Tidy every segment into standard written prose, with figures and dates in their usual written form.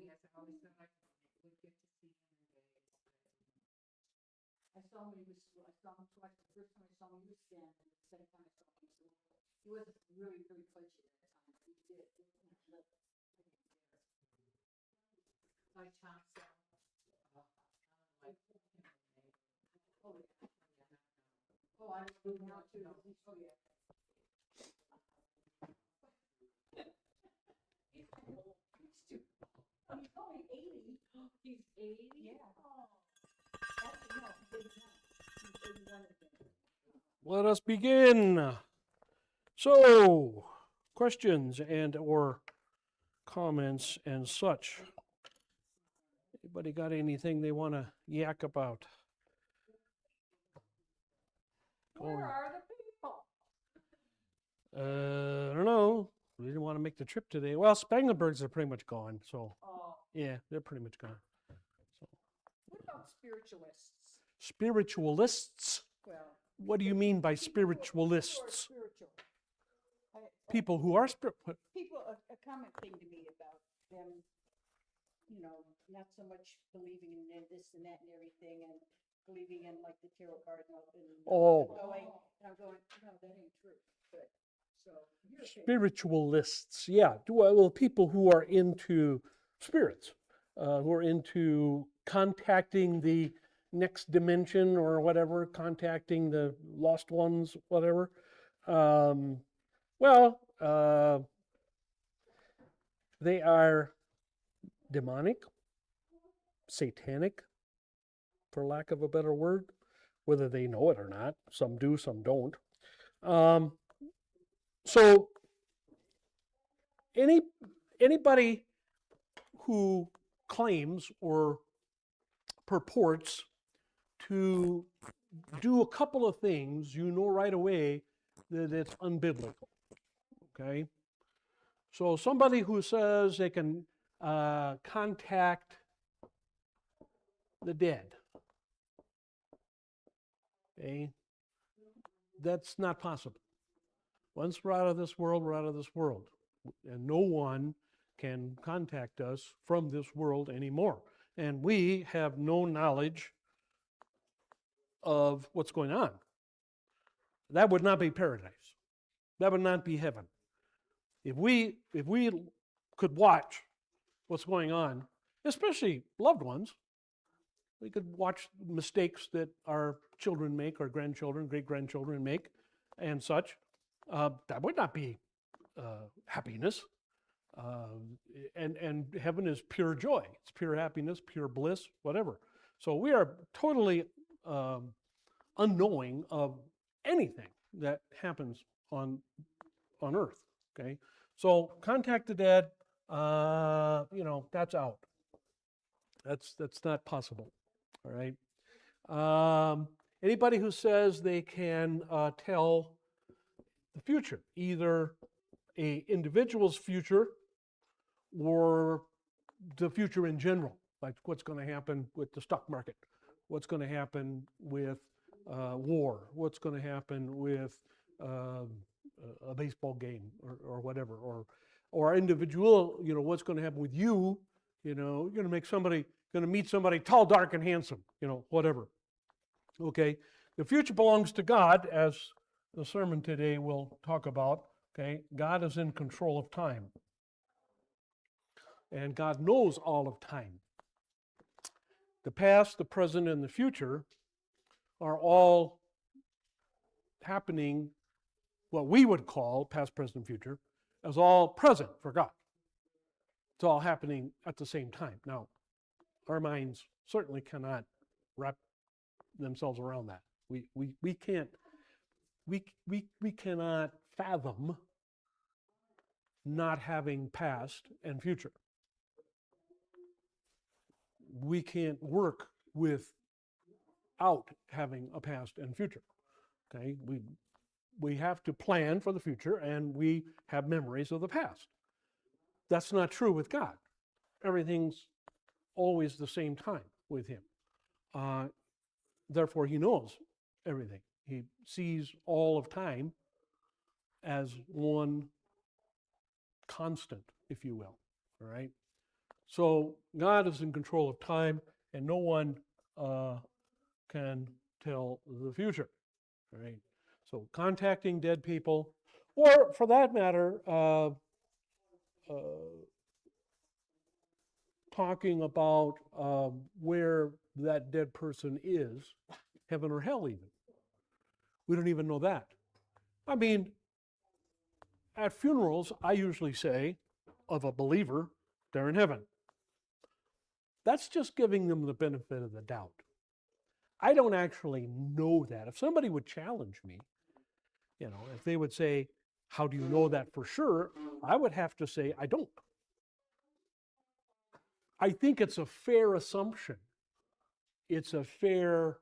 yes, I always said I would get to see him in Vegas. I saw him when he was, I saw him twice. The first time I saw him, he was standing. The second time I saw him, he wasn't really, really pudgy at that time. He did. Like Tom said, like, oh, yeah. Oh, I do now too. Oh, yeah. He's too. He's only 80. He's 80? Yeah. Oh. Actually, no, he's 81. He's 81 again. Let us begin. So, questions and or comments and such. Anybody got anything they want to yak about? Where are the people? I don't know. We didn't want to make the trip today. Well, Spanglerbergs are pretty much gone, so Oh, yeah, they're pretty much gone. So, what about spiritualists? spiritualists? Well, What do you mean by people who are spiritualists? spiritual. People who are spiritual. People, a common thing to me about them, you know, not so much believing in this and that and everything, and believing in like the tarot card and Oh. I'm going, no, that ain't true. But so you're okay. Spiritualists, yeah. Well, people who are into spirits, who are into contacting the next dimension or whatever, contacting the lost ones, whatever. They are demonic, satanic, for lack of a better word, whether they know it or not. Some do, some don't. So anybody who claims or purports to do a couple of things, you know right away that it's unbiblical. Okay? So somebody who says they can contact the dead, okay? That's not possible. Once we're out of this world, we're out of this world. And no one can contact us from this world anymore. And we have no knowledge of what's going on. That would not be paradise. That would not be heaven. If we could watch what's going on, especially loved ones, we could watch mistakes that our children make, our grandchildren, great-grandchildren make, and such. That would not be happiness. And heaven is pure joy. It's pure happiness, pure bliss, whatever. So we are totally unknowing of anything that happens on earth. Okay, so contact the dead. That's out. That's not possible. All right. Anybody who says they can tell the future, either a individual's future or the future in general, like what's going to happen with the stock market, what's going to happen with war, what's going to happen with a baseball game or whatever, or individual, what's going to happen with you, you're going to meet somebody tall, dark, and handsome, whatever. Okay, the future belongs to God, as the sermon today will talk about. Okay, God is in control of time. And God knows all of time. The past, the present, and the future are all happening, what we would call past, present, future, as all present for God. It's all happening at the same time. Now, our minds certainly cannot wrap themselves around that. We can't, we cannot fathom not having past and future. We can't work without having a past and future. Okay, we have to plan for the future, and we have memories of the past. That's not true with God. Everything's always the same time with him. Therefore, he knows everything. He sees all of time as one constant, if you will. All right. So God is in control of time, and no one can tell the future, right? So contacting dead people, or for that matter, talking about where that dead person is, heaven or hell even. We don't even know that. I mean, at funerals, I usually say of a believer, they're in heaven. That's just giving them the benefit of the doubt. I don't actually know that. If somebody would challenge me, if they would say, how do you know that for sure? I would have to say, I don't. I think it's a fair assumption. It's a fair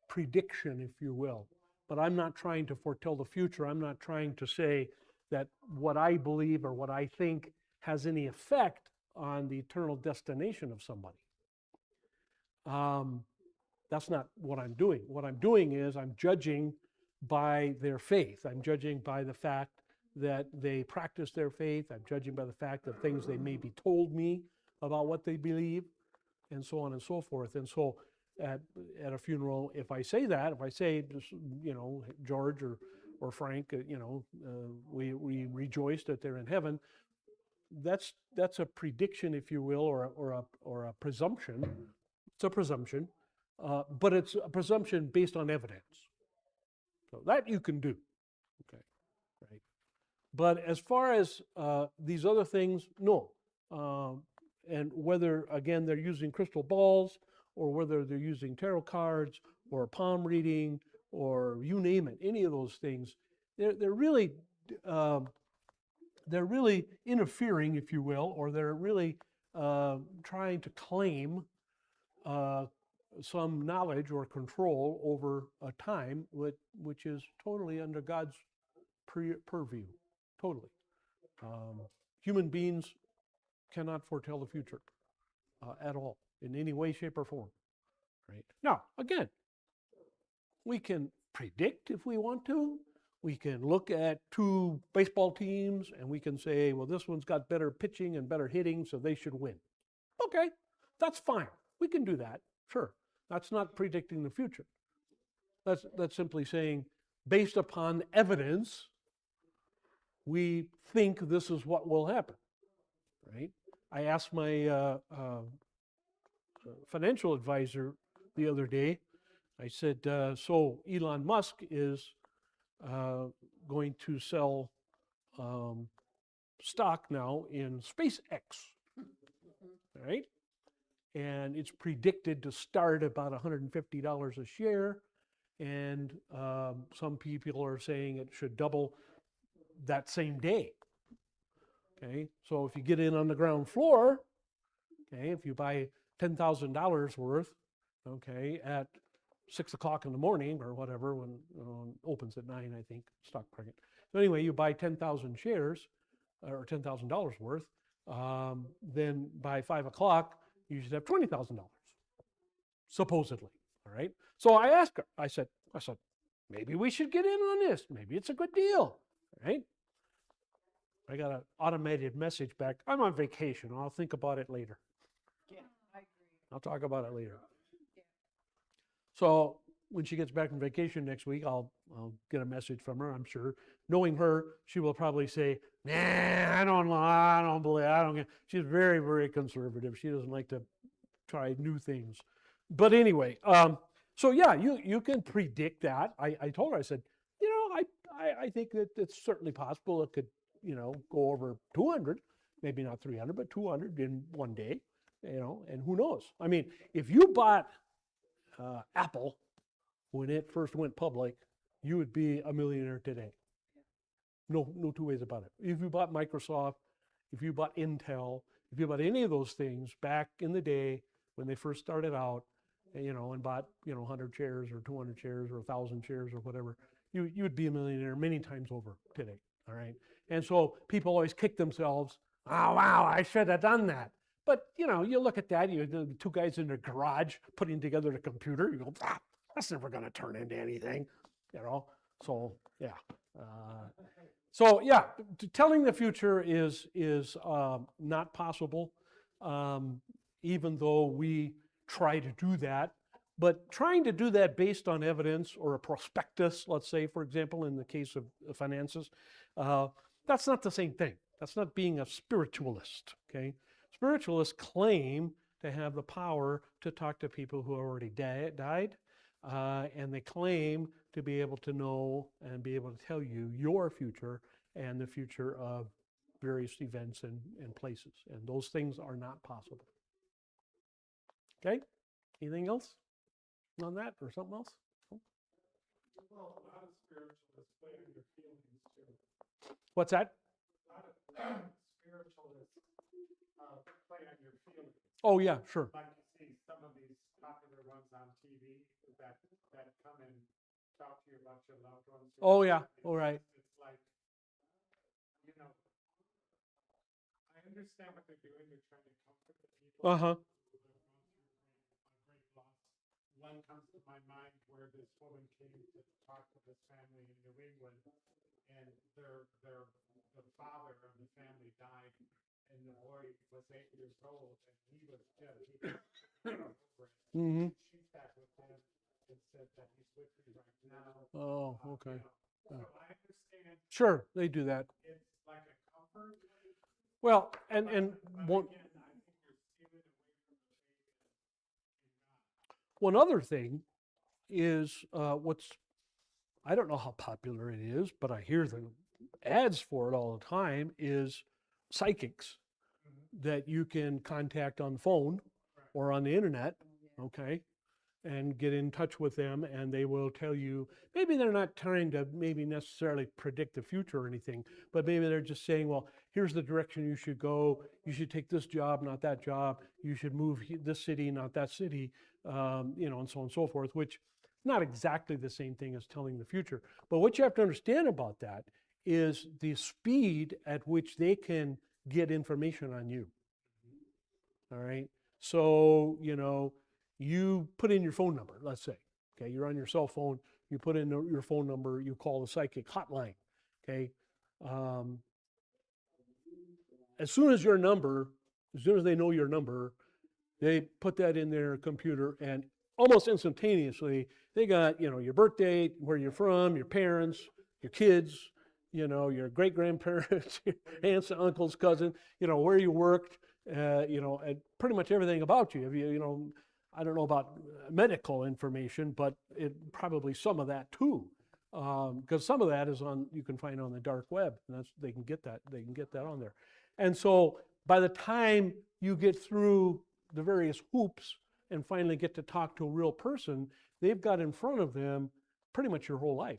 prediction, if you will. But I'm not trying to foretell the future. I'm not trying to say that what I believe or what I think has any effect on the eternal destination of somebody. That's not what I'm doing. What I'm doing is I'm judging by their faith. I'm judging by the fact that they practice their faith. I'm judging by the fact of things they maybe told me about what they believe, and so on and so forth. And so at a funeral, if I say that, if I say, George or Frank, we rejoice that they're in heaven, that's a prediction, if you will, or a presumption. It's a presumption, but it's a presumption based on evidence. So that you can do, okay, right? But as far as these other things, no. And whether, again, they're using crystal balls, or whether they're using tarot cards, or palm reading, or you name it, any of those things, they're really interfering, if you will, or they're really trying to claim some knowledge or control over a time which is totally under God's purview, totally. Human beings cannot foretell the future at all, in any way, shape, or form, right? Now, again, we can predict if we want to. We can look at two baseball teams and we can say, well, this one's got better pitching and better hitting, so they should win. Okay, that's fine. We can do that, sure. That's not predicting the future. That's simply saying, based upon evidence, we think this is what will happen, right? I asked my financial advisor the other day, I said, so Elon Musk is going to sell stock now in SpaceX, right? And it's predicted to start about $150 a share. And some people are saying it should double that same day. Okay, so if you get in on the ground floor, okay, if you buy $10,000 worth, okay, at 6 o'clock in the morning or whatever, when it opens at 9, I think, stock market. So anyway, you buy 10,000 shares or $10,000 worth, then by 5 o'clock, you should have $20,000, supposedly, all right? So I asked her, I said, maybe we should get in on this. Maybe it's a good deal, right? I got an automated message back, I'm on vacation, I'll think about it later. Yeah, I agree. I'll talk about it later. Yeah. So when she gets back from vacation next week, I'll get a message from her, I'm sure. Knowing her, she will probably say, nah, I don't believe. She's very, very conservative. She doesn't like to try new things. But anyway, so yeah, you can predict that. I told her, I said, I think that it's certainly possible it could, go over 200, maybe not 300, but 200 in one day, and who knows? I mean, if you bought Apple when it first went public, you would be a millionaire today. No two ways about it. If you bought Microsoft, if you bought Intel, if you bought any of those things back in the day when they first started out, and bought, 100 shares or 200 shares or 1,000 shares or whatever, you would be a millionaire many times over today, all right? And so people always kick themselves, oh, wow, I should have done that. But, you look at that, the two guys in their garage putting together the computer, you go, that's never going to turn into anything, So, yeah. So, yeah, telling the future is not possible. even though we try to do that. But trying to do that based on evidence or a prospectus, let's say, for example, in the case of finances, that's not the same thing. That's not being a spiritualist, okay? Spiritualists claim to have the power to talk to people who already died, and they claim to be able to know and be able to tell you your future and the future of various events and places. And those things are not possible. Okay? Anything else on that or something else? Well, a lot of spiritualists play on your feelings too. What's that? A lot of spiritualists play on your feelings. Oh, yeah, sure. Like you see some of these popular ones on TV that come and talk to you about your loved ones. Oh, yeah. All right. It's like, you know, I understand what they're doing. They're trying to comfort the people. Uh-huh. Who have gone through a great loss. One comes to my mind where this woman came to talk to this family in New England, and the father of the family died, and the boy was 8 years old, and he was just over it. Mm-hmm. She sat with him and said that he's with me right now. Oh, okay. So I understand Sure, they do that. it's like a comfort. Well, and But one, again, I think you're stealing away from the faith in God. one other thing is I don't know how popular it is, but I hear the ads for it all the time, is psychics that you can contact on the phone or on the internet, okay, and get in touch with them, and they will tell you, maybe they're not trying to maybe necessarily predict the future or anything, but maybe they're just saying, well, here's the direction you should go. You should take this job, not that job. You should move this city, not that city, you know, and so on and so forth, which not exactly the same thing as telling the future. But what you have to understand about that is the speed at which they can get information on you. All right. So, you know, you put in your phone number, let's say, okay, you're on your cell phone, you put in your phone number, you call the psychic hotline, okay. As soon as they know your number, they put that in their computer, and almost instantaneously, they got, you know, your birth date, where you're from, your parents, your kids, you know, your great-grandparents, your aunts, uncles, cousins, you know, where you worked, you know, and pretty much everything about you. If you know, I don't know about medical information, but probably some of that too, because some of that is you can find on the dark web, and they can get that on there. And so by the time you get through the various hoops and finally get to talk to a real person, they've got in front of them pretty much your whole life.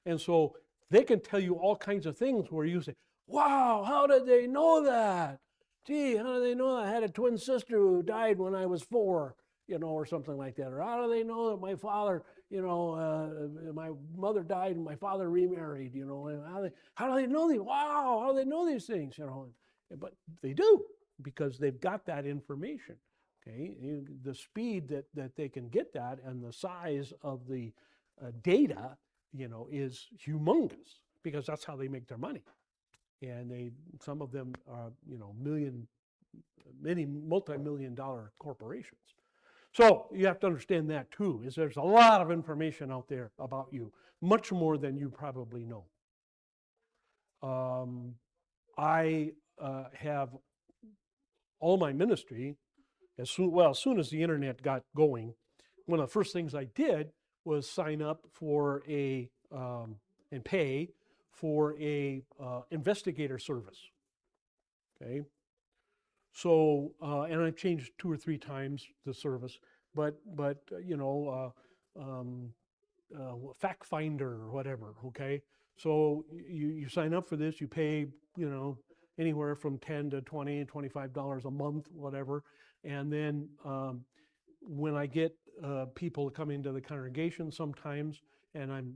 And so they can tell you all kinds of things where you say, wow, how did they know that? Gee, how do they know I had a twin sister who died when I was 4, you know, or something like that? Or how do they know that my father, you know, my mother died and my father remarried, you know? And how do they know these? Wow, how do they know these things, you know? But they do, because they've got that information, okay? The speed that they can get that and the size of the data, you know, is humongous, because that's how they make their money. And some of them are, you know, many multi-million-dollar corporations. So you have to understand that too, is there's a lot of information out there about you, much more than you probably know. I have all my ministry, as soon as the internet got going, one of the first things I did was sign up for and pay for a investigator service. Okay. So, and I changed 2 or 3 times the service, but you know, fact finder or whatever. Okay. So you sign up for this, you pay, you know, anywhere from $10 to $20, $25 a month, whatever. And then when I get people come into the congregation sometimes, and I'm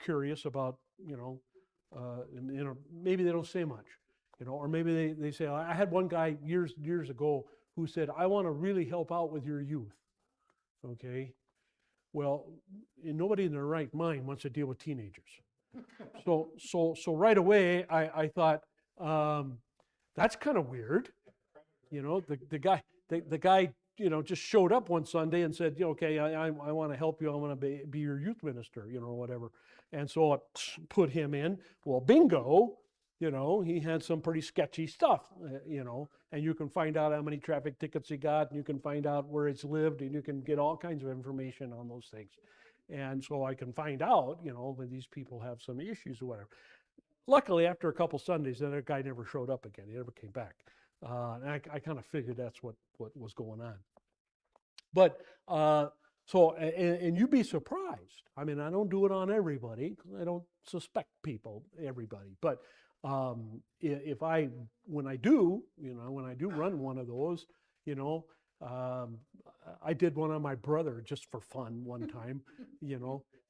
curious about, you know, maybe they don't say much, you know, or maybe they say, I had one guy years ago who said, I want to really help out with your youth. Okay. Well, nobody in their right mind wants to deal with teenagers. So right away I thought, that's kind of weird. You know, the guy, just showed up one Sunday and said, okay, I want to help you. I want to be your youth minister, or whatever. And so I put him in. Well, bingo, he had some pretty sketchy stuff, and you can find out how many traffic tickets he got, and you can find out where he's lived, and you can get all kinds of information on those things. And so I can find out, when these people have some issues or whatever. Luckily, after a couple Sundays, that guy never showed up again. He never came back. And I kind of figured that's what was going on. But and you'd be surprised. I mean, I don't do it on everybody. I don't suspect everybody. But when I do run one of those, I did one on my brother just for fun one time,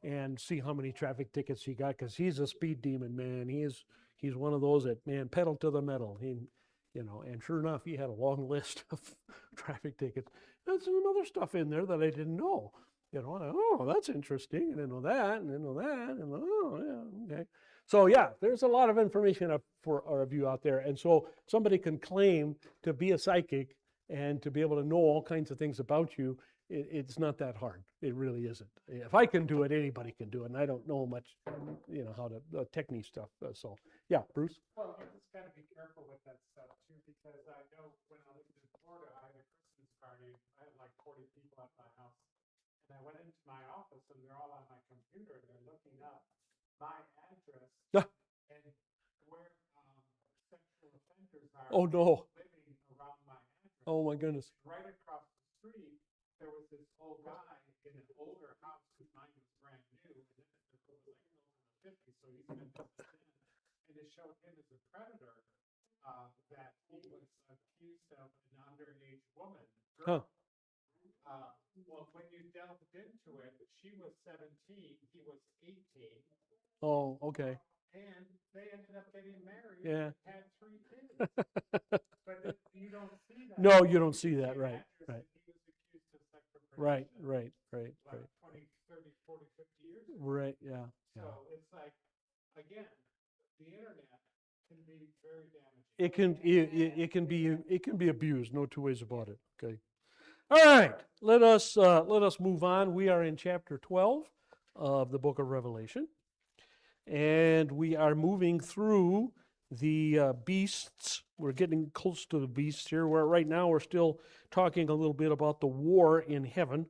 and see how many traffic tickets he got, because he's a speed demon, man. He's one of those that, man, pedal to the metal. And sure enough, he had a long list of traffic tickets. There's some other stuff in there that I didn't know. And that's interesting. I didn't know that, and I didn't know that, and yeah, okay. So yeah, there's a lot of information for our view out there. And so somebody can claim to be a psychic and to be able to know all kinds of things about you. It's not that hard. It really isn't. If I can do it, anybody can do it. And I don't know much, how to technique stuff. So yeah, Bruce. Well, you just got to be careful with that stuff too, because I know when I lived in Florida, I had a Christmas party. I had like 40 people at my house, and I went into my office, and they're all on my computer. They're looking up my address and where sexual offenders are Oh no. living around my address. Oh my goodness. Right across the street, there was this old guy in an older house, because mine was brand new, and then it was like over the 50s, so he's been business in, and it showed him as a predator, that he was accused of an underage woman. Huh. Well, when you delved into it, she was 17, he was 18. Oh, okay. And they ended up getting married. Yeah. And had 3 kids. But you don't see that. No, you don't see that. Right. Right. He was accused of sexual Right. predation. Right. Like 20, 30, 40, 50 years ago. Right. Yeah. So it's like, again, the internet can be very damaging. It can be abused. No two ways about it. Okay. All right. Let us move on. We are in chapter 12 of the book of Revelation, and we are moving through the beasts. We're getting close to the beasts here. Where right now we're still talking a little bit about the war in heaven,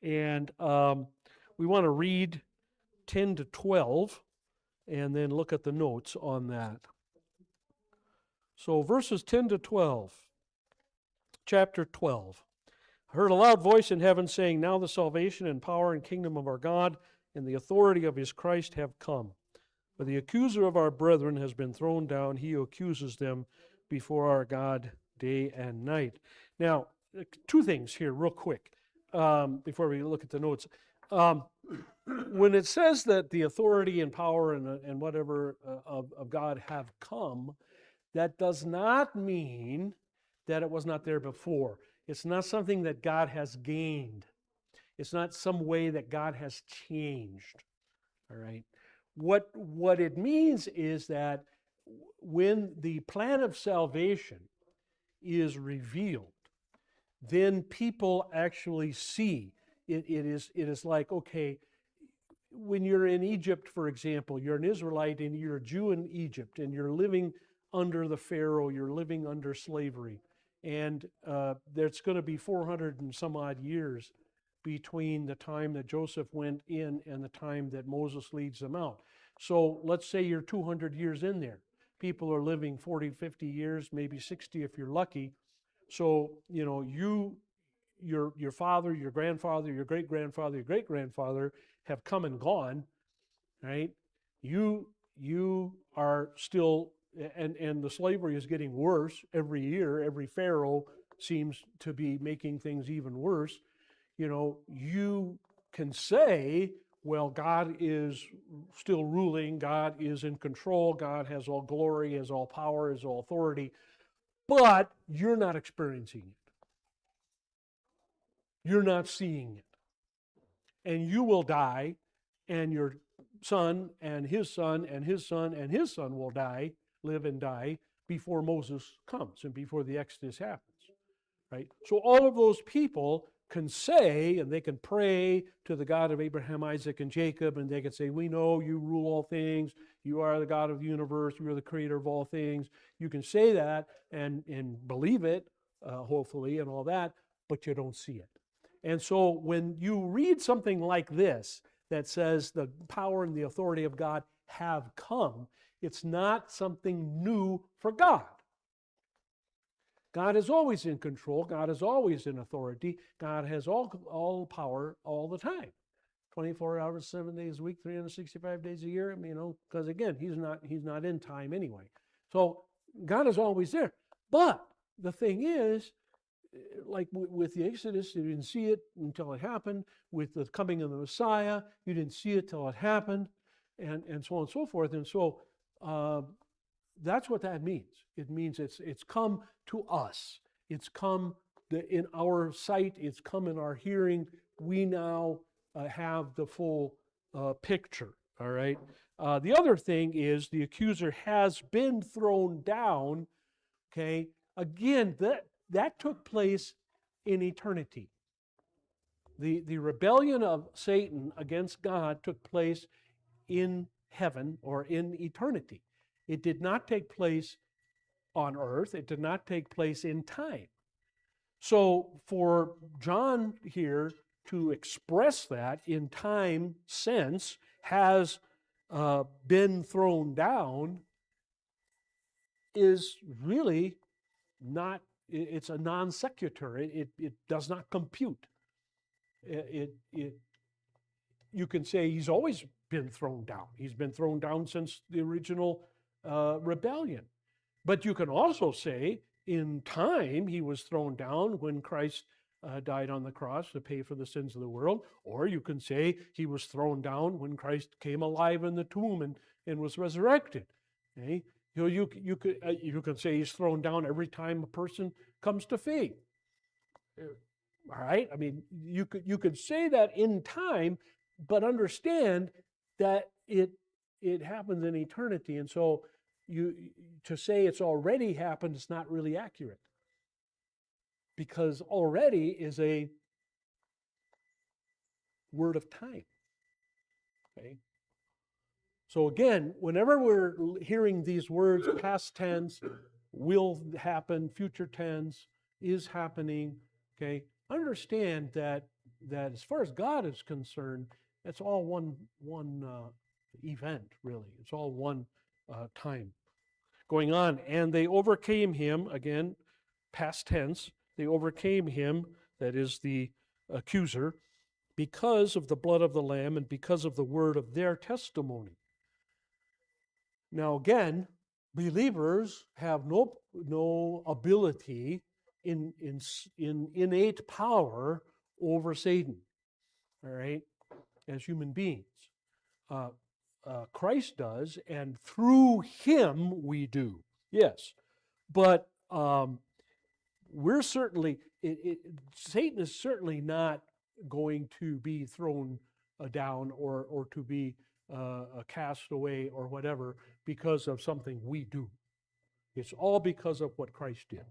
and we want to read 10 to 12, and then look at the notes on that. So verses 10 to 12, chapter 12. I heard a loud voice in heaven saying, "Now the salvation and power and kingdom of our God and the authority of his Christ have come. For the accuser of our brethren has been thrown down, he who accuses them before our God day and night." Now, 2 things here real quick before we look at the notes. When it says that the authority and power and whatever of God have come, that does not mean that it was not there before. It's not something that God has gained. It's not some way that God has changed. All right. What it means is that when the plan of salvation is revealed, then people actually see. It is like, okay, when you're in Egypt, for example, you're an Israelite and you're a Jew in Egypt, and you're living under the Pharaoh, you're living under slavery. And there's going to be 400 and some odd years between the time that Joseph went in and the time that Moses leads them out. So let's say you're 200 years in there. People are living 40, 50 years, maybe 60 if you're lucky. So, your father, your grandfather, your great-grandfather, your great-grandfather have come and gone, right? You are still, and the slavery is getting worse every year. Every Pharaoh seems to be making things even worse. You can say, well, God is still ruling, God is in control, God has all glory, has all power, has all authority, but you're not experiencing it. You're not seeing it. And you will die, and your son and his son and his son and his son will die, live and die before Moses comes and before the Exodus happens, right? So all of those people can say, and they can pray to the God of Abraham, Isaac, and Jacob, and they can say, we know you rule all things. You are the God of the universe. You are the creator of all things. You can say that and believe it, hopefully, and all that, but you don't see it. And so when you read something like this that says the power and the authority of God have come, it's not something new for God. God is always in control. God is always in authority. God has all power all the time. 24 hours, 7 days a week, 365 days a year. Because again, he's not in time anyway. So God is always there. But the thing is, like with the Exodus, you didn't see it until it happened. With the coming of the Messiah, you didn't see it till it happened, and so on and so forth. And so that's what that means. It means it's come to us. It's come in our sight. It's come in our hearing. We now have the full picture. All right. The other thing is the accuser has been thrown down. Okay. Again, that took place in eternity. The rebellion of Satan against God took place in heaven or in eternity. It did not take place on earth. It did not take place in time. So for John here to express that in time sense has been thrown down is really not, it's a non sequitur. It does not compute. You can say he's always been thrown down. He's been thrown down since the original rebellion. But you can also say in time he was thrown down when Christ died on the cross to pay for the sins of the world. Or you can say he was thrown down when Christ came alive in the tomb and was resurrected. Okay? You can say he's thrown down every time a person comes to faith. All right? I mean, you could say that in time, but understand that it happens in eternity. And so to say it's already happened is not really accurate. Because already is a word of time. Okay? So again, whenever we're hearing these words, past tense, will happen, future tense, is happening, okay, understand that as far as God is concerned, it's all one event, really. It's all one time going on. And they overcame him, again, past tense, they overcame him, that is the accuser, because of the blood of the Lamb and because of the word of their testimony. Now again, believers have no ability in innate power over Satan, all right, as human beings. Christ does, and through him we do, yes. But we're certainly, Satan is certainly not going to be thrown down or to be cast away or whatever because of something we do. It's all because of what Christ did.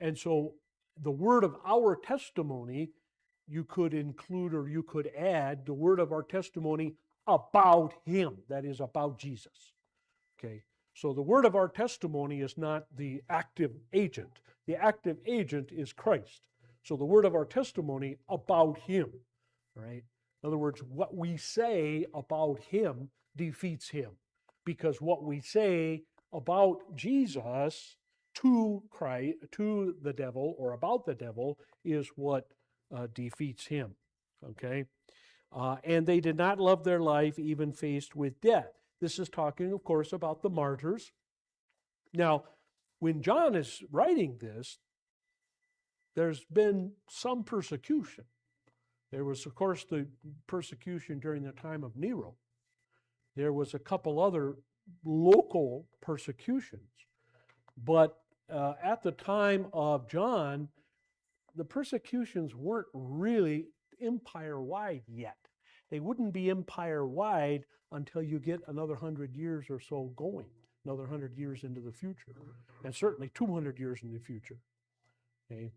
And so the word of our testimony, you could include or you could add the word of our testimony about him, that is about Jesus. Okay? So the word of our testimony is not the active agent. The active agent is Christ. So the word of our testimony about him, right? In other words, what we say about him defeats him, because what we say about Jesus to Christ, to the devil, or about the devil, is what defeats him. Okay? And they did not love their life even faced with death. This is talking, of course, about the martyrs. Now, when John is writing this, there's been some persecution. There was, of course, the persecution during the time of Nero. There was a couple other local persecutions. But at the time of John, the persecutions weren't really empire-wide yet. They wouldn't be empire-wide until you get another 100 years or so going. another 100 years into the future, and certainly 200 years in the future. Okay?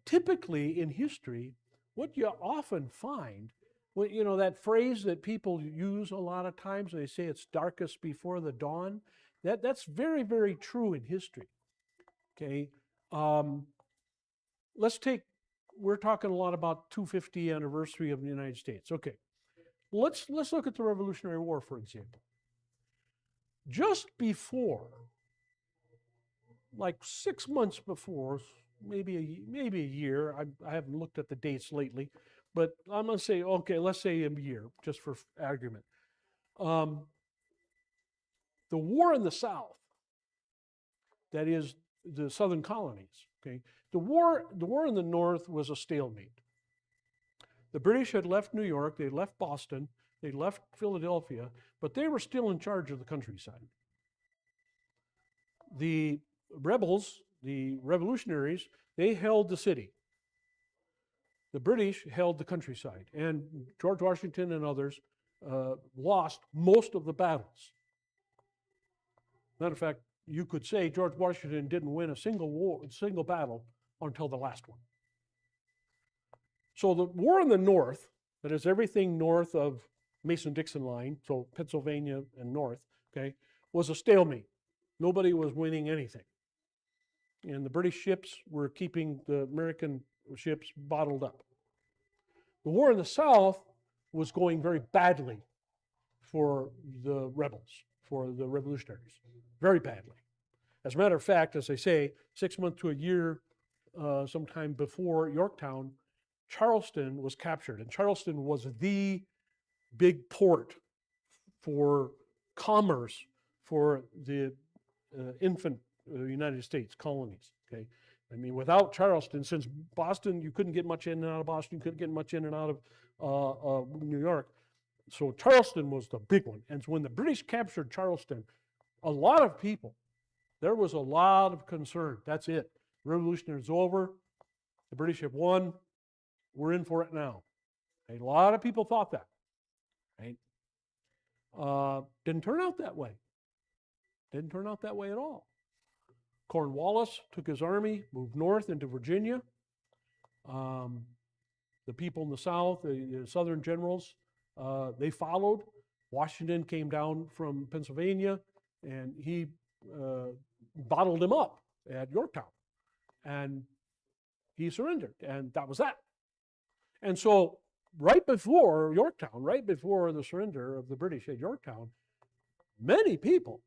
Typically in history, what you often find, that phrase that people use a lot of times, they say it's darkest before the dawn, that's very, very true in history. Okay? We're talking a lot about 250th anniversary of the United States. Okay. Let's look at the Revolutionary War, for example. Just before, like 6 months before, maybe a year, I haven't looked at the dates lately, but I'm going to say, okay, let's say a year, just for argument. The war in the South, that is the Southern colonies, okay? The war in the North was a stalemate. The British had left New York, they left Boston, they left Philadelphia, but they were still in charge of the countryside. The rebels, the revolutionaries, they held the city. The British held the countryside, and George Washington and others lost most of the battles. Matter of fact, you could say George Washington didn't win a single battle until the last one. So the war in the North, that is everything north of Mason-Dixon line, so Pennsylvania and north, okay, was a stalemate. Nobody was winning anything. And the British ships were keeping the American ships bottled up. The war in the South was going very badly for the rebels, for the revolutionaries, very badly. As a matter of fact, as I say, 6 months to a year, sometime before Yorktown, Charleston was captured, and Charleston was the big port for commerce for the infant United States colonies. Okay, I mean, without Charleston, since Boston, you couldn't get much in and out of Boston, you couldn't get much in and out of New York. So Charleston was the big one, and when the British captured Charleston, a lot of people, there was a lot of concern. That's it. Revolution is over. The British have won. We're in for it now. A lot of people thought that. Right? Didn't turn out that way. Didn't turn out that way at all. Cornwallis took his army, moved north into Virginia. The people in the South, the Southern generals, they followed. Washington came down from Pennsylvania, and he bottled him up at Yorktown. And he surrendered, and that was that. And so right before Yorktown, right before the surrender of the British at Yorktown, many people,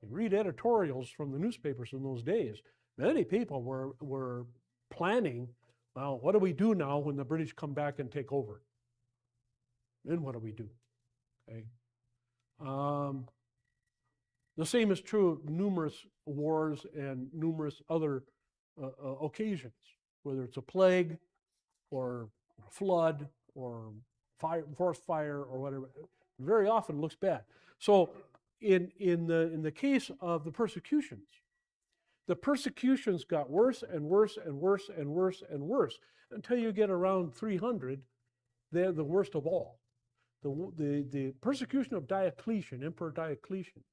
you read editorials from the newspapers in those days, many people were planning, well, what do we do now when the British come back and take over? Then what do we do? Okay. The same is true of numerous wars and numerous other occasions, whether it's a plague or a flood or fire, forest fire or whatever. Very often looks bad. So in the case of the persecutions got worse and worse and worse and worse and worse until you get around 300. They're the worst of all. The persecution of Diocletian, Emperor Diocletian,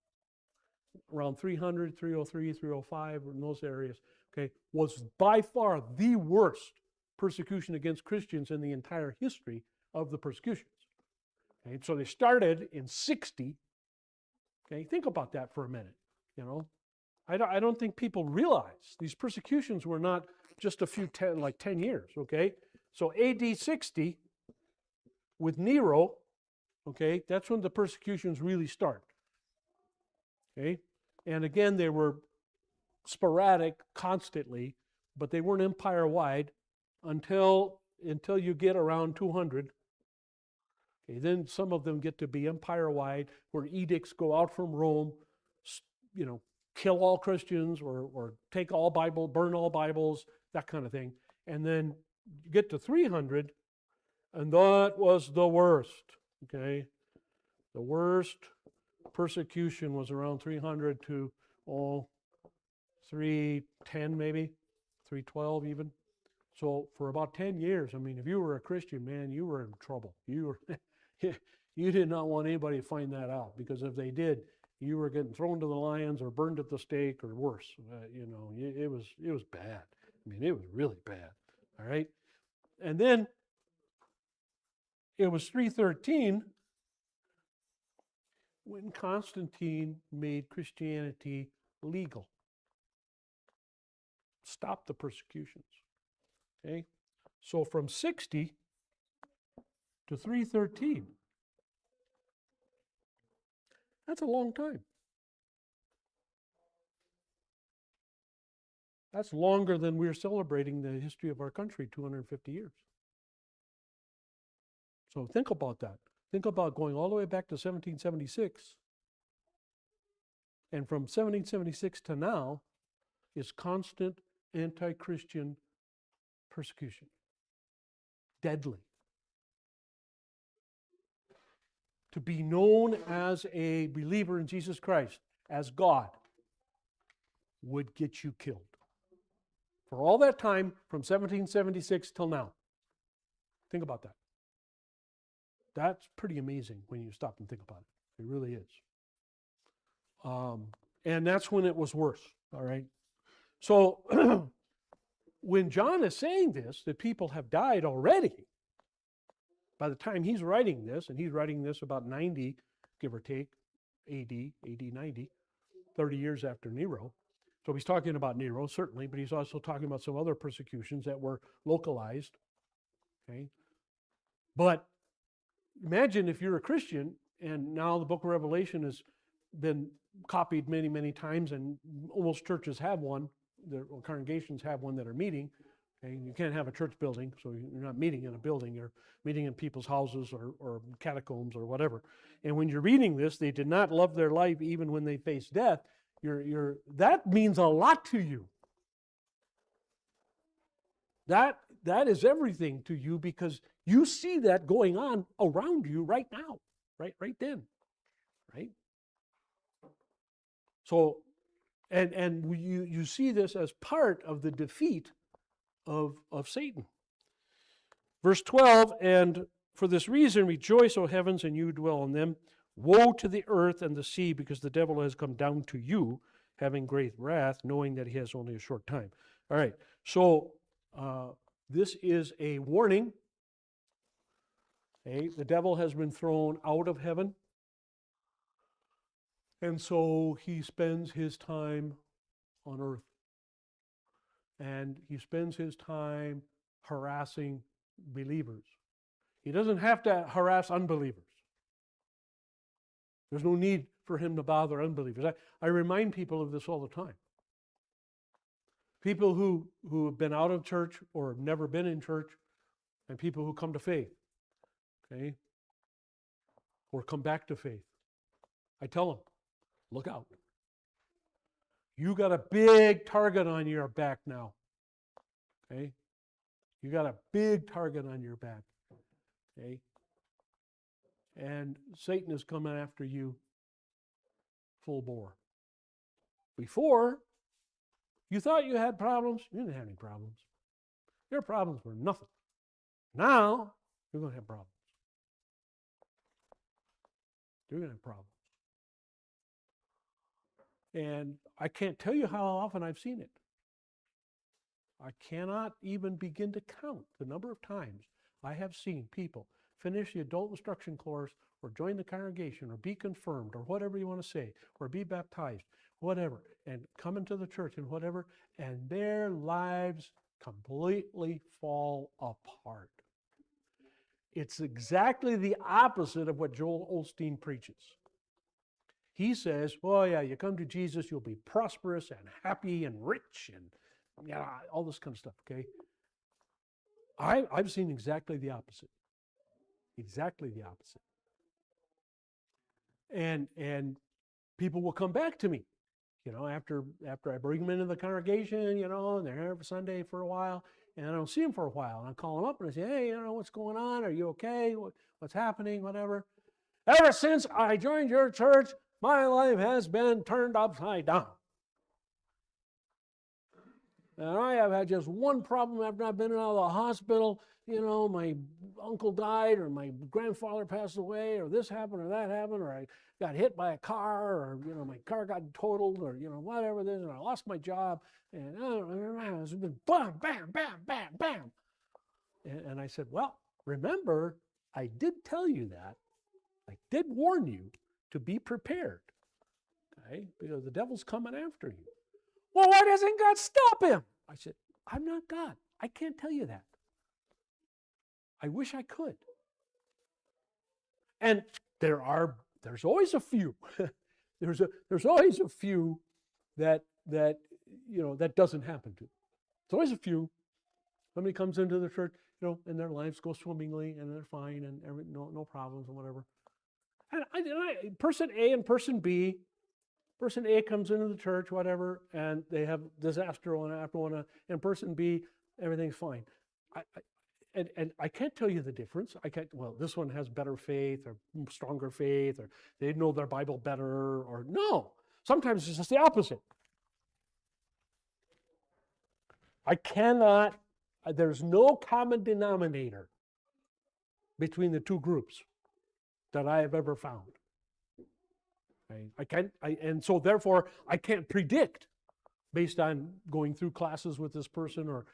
around 300, 303, 305, in those areas, okay, was by far the worst persecution against Christians in the entire history of the persecutions. Okay, so they started in 60. Okay, think about that for a minute. You know, I don't think people realize these persecutions were not just a few 10 years. Okay, so AD 60 with Nero. Okay, that's when the persecutions really start. Okay, and again, they were sporadic constantly, but they weren't empire-wide until you get around 200. Okay, then some of them get to be empire-wide, where edicts go out from Rome, you know, kill all Christians or take all Bible, burn all Bibles, that kind of thing. And then you get to 300, and that was the worst. Okay, the worst persecution was around 300 to 310 maybe, 312 even. So for about 10 years, I mean, if you were a Christian, man, you were in trouble. You did not want anybody to find that out, because if they did, you were getting thrown to the lions or burned at the stake or worse. It was bad. I mean, it was really bad. All right. And then it was 313 when Constantine made Christianity legal. Stopped the persecutions. Okay. So from 60 to 313. That's a long time. That's longer than we're celebrating the history of our country, 250 years. So think about that. Think about going all the way back to 1776. And from 1776 to now is constant anti-Christian persecution. Deadly. To be known as a believer in Jesus Christ, as God, would get you killed. For all that time, from 1776 till now. Think about that. That's pretty amazing when you stop and think about it. It really is. And that's when it was worse, all right? So when John is saying this, that people have died already, by the time he's writing this, and he's writing this about 90, give or take, AD 90, 30 years after Nero. So he's talking about Nero, certainly, but he's also talking about some other persecutions that were localized, okay? But imagine if you're a Christian, and now the book of Revelation has been copied many, many times, and almost churches have one, or congregations have one that are meeting. Okay? You can't have a church building, so you're not meeting in a building, you're meeting in people's houses or catacombs or whatever. And when you're reading this, they did not love their life even when they faced death. That means a lot to you. That is everything to you, because you see that going on around you right now, right then, right? So, and you see this as part of the defeat of Satan. Verse 12, and for this reason rejoice, O heavens, and you dwell in them. Woe to the earth and the sea, because the devil has come down to you, having great wrath, knowing that he has only a short time. All right, so this is a warning. Okay? The devil has been thrown out of heaven, and so he spends his time on earth. And he spends his time harassing believers. He doesn't have to harass unbelievers. There's no need for him to bother unbelievers. I remind people of this all the time. People who have been out of church or have never been in church, and people who come to faith, okay, or come back to faith. I tell them, look out. You got a big target on your back now. Okay? You got a big target on your back. Okay? And Satan is coming after you full bore. Before, you thought you had problems. You didn't have any problems. Your problems were nothing. Now, you're going to have problems. You're going to have problems. And I can't tell you how often I've seen it. I cannot even begin to count the number of times I have seen people finish the adult instruction course or join the congregation or be confirmed or whatever you want to say, or be baptized, whatever, and come into the church and whatever, and their lives completely fall apart. It's exactly the opposite of what Joel Osteen preaches. He says, oh yeah, you come to Jesus, you'll be prosperous and happy and rich and all this kind of stuff, okay? I've seen exactly the opposite. Exactly the opposite. And people will come back to me, after I bring them into the congregation, and they're here for Sunday for a while, and I don't see them for a while. And I call them up and I say, hey, what's going on? Are you okay? What's happening? Whatever. Ever since I joined your church, my life has been turned upside down. And I have had just one problem after I've been out of the hospital. You know, my uncle died, or my grandfather passed away, or this happened, or that happened, or I got hit by a car, or, you know, my car got totaled, or, you know, whatever it is, and I lost my job. And it's been bam, bam, bam, bam, bam. And I said, well, remember, I did tell you that. I did warn you to be prepared. Okay? Because the devil's coming after you. Well, why doesn't God stop him? I said, I'm not God. I can't tell you that. I wish I could. And there's always a few. there's always a few that you know that doesn't happen to. There's always a few. Somebody comes into the church, you know, and their lives go swimmingly, and they're fine, and no problems and whatever. And person A and person B. Person A comes into the church, whatever, and they have disaster one after one, and person B, everything's fine. And I can't tell you the difference. I can't, well, this one has better faith or stronger faith, or they know their Bible better, or no. Sometimes it's just the opposite. I cannot, there's no common denominator between the two groups that I have ever found. And so therefore I can't predict based on going through classes with this person or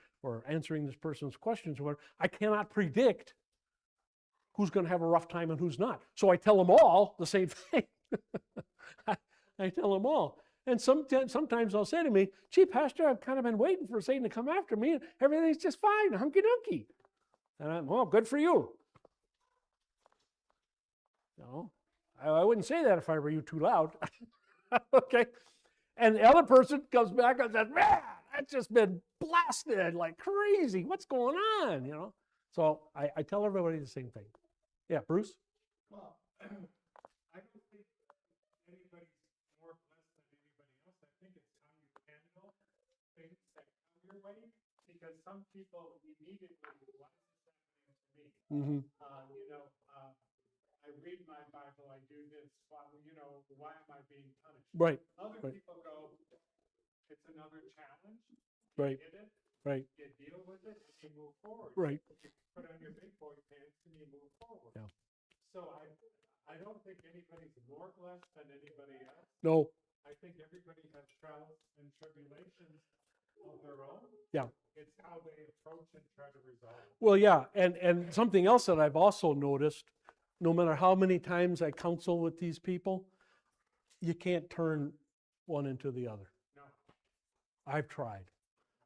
answering this person's questions or whatever. I cannot predict who's going to have a rough time and who's not. So I tell them all the same thing. I tell them all. And sometimes they'll say to me, gee, Pastor, I've kind of been waiting for Satan to come after me, and everything's just fine, hunky-dunky. And I'm, well, good for you. You know? I wouldn't say that if I were you too loud. Okay. And the other person comes back and says, man, that's just been blasted like crazy. What's going on? You know? So I tell everybody the same thing. Yeah, Bruce? Well, I don't think anybody's more blessed than anybody else. I think it's how you handle things that come your way. Because some people immediately, why is this happening to me? Mm-hmm. I read my Bible, I do this, why am I being punished? Right. Other Right. people go, it's another challenge. Right. You hit it, Right. you deal with it, and you move forward. Right. You put on your big boy pants and you move forward. Yeah. So I don't think anybody's more blessed than anybody else. No. I think everybody has trials and tribulations of their own. Yeah. It's how they approach and try to resolve it. Well, yeah. And something else that I've also noticed, no matter how many times I counsel with these people, you can't turn one into the other. No. I've tried.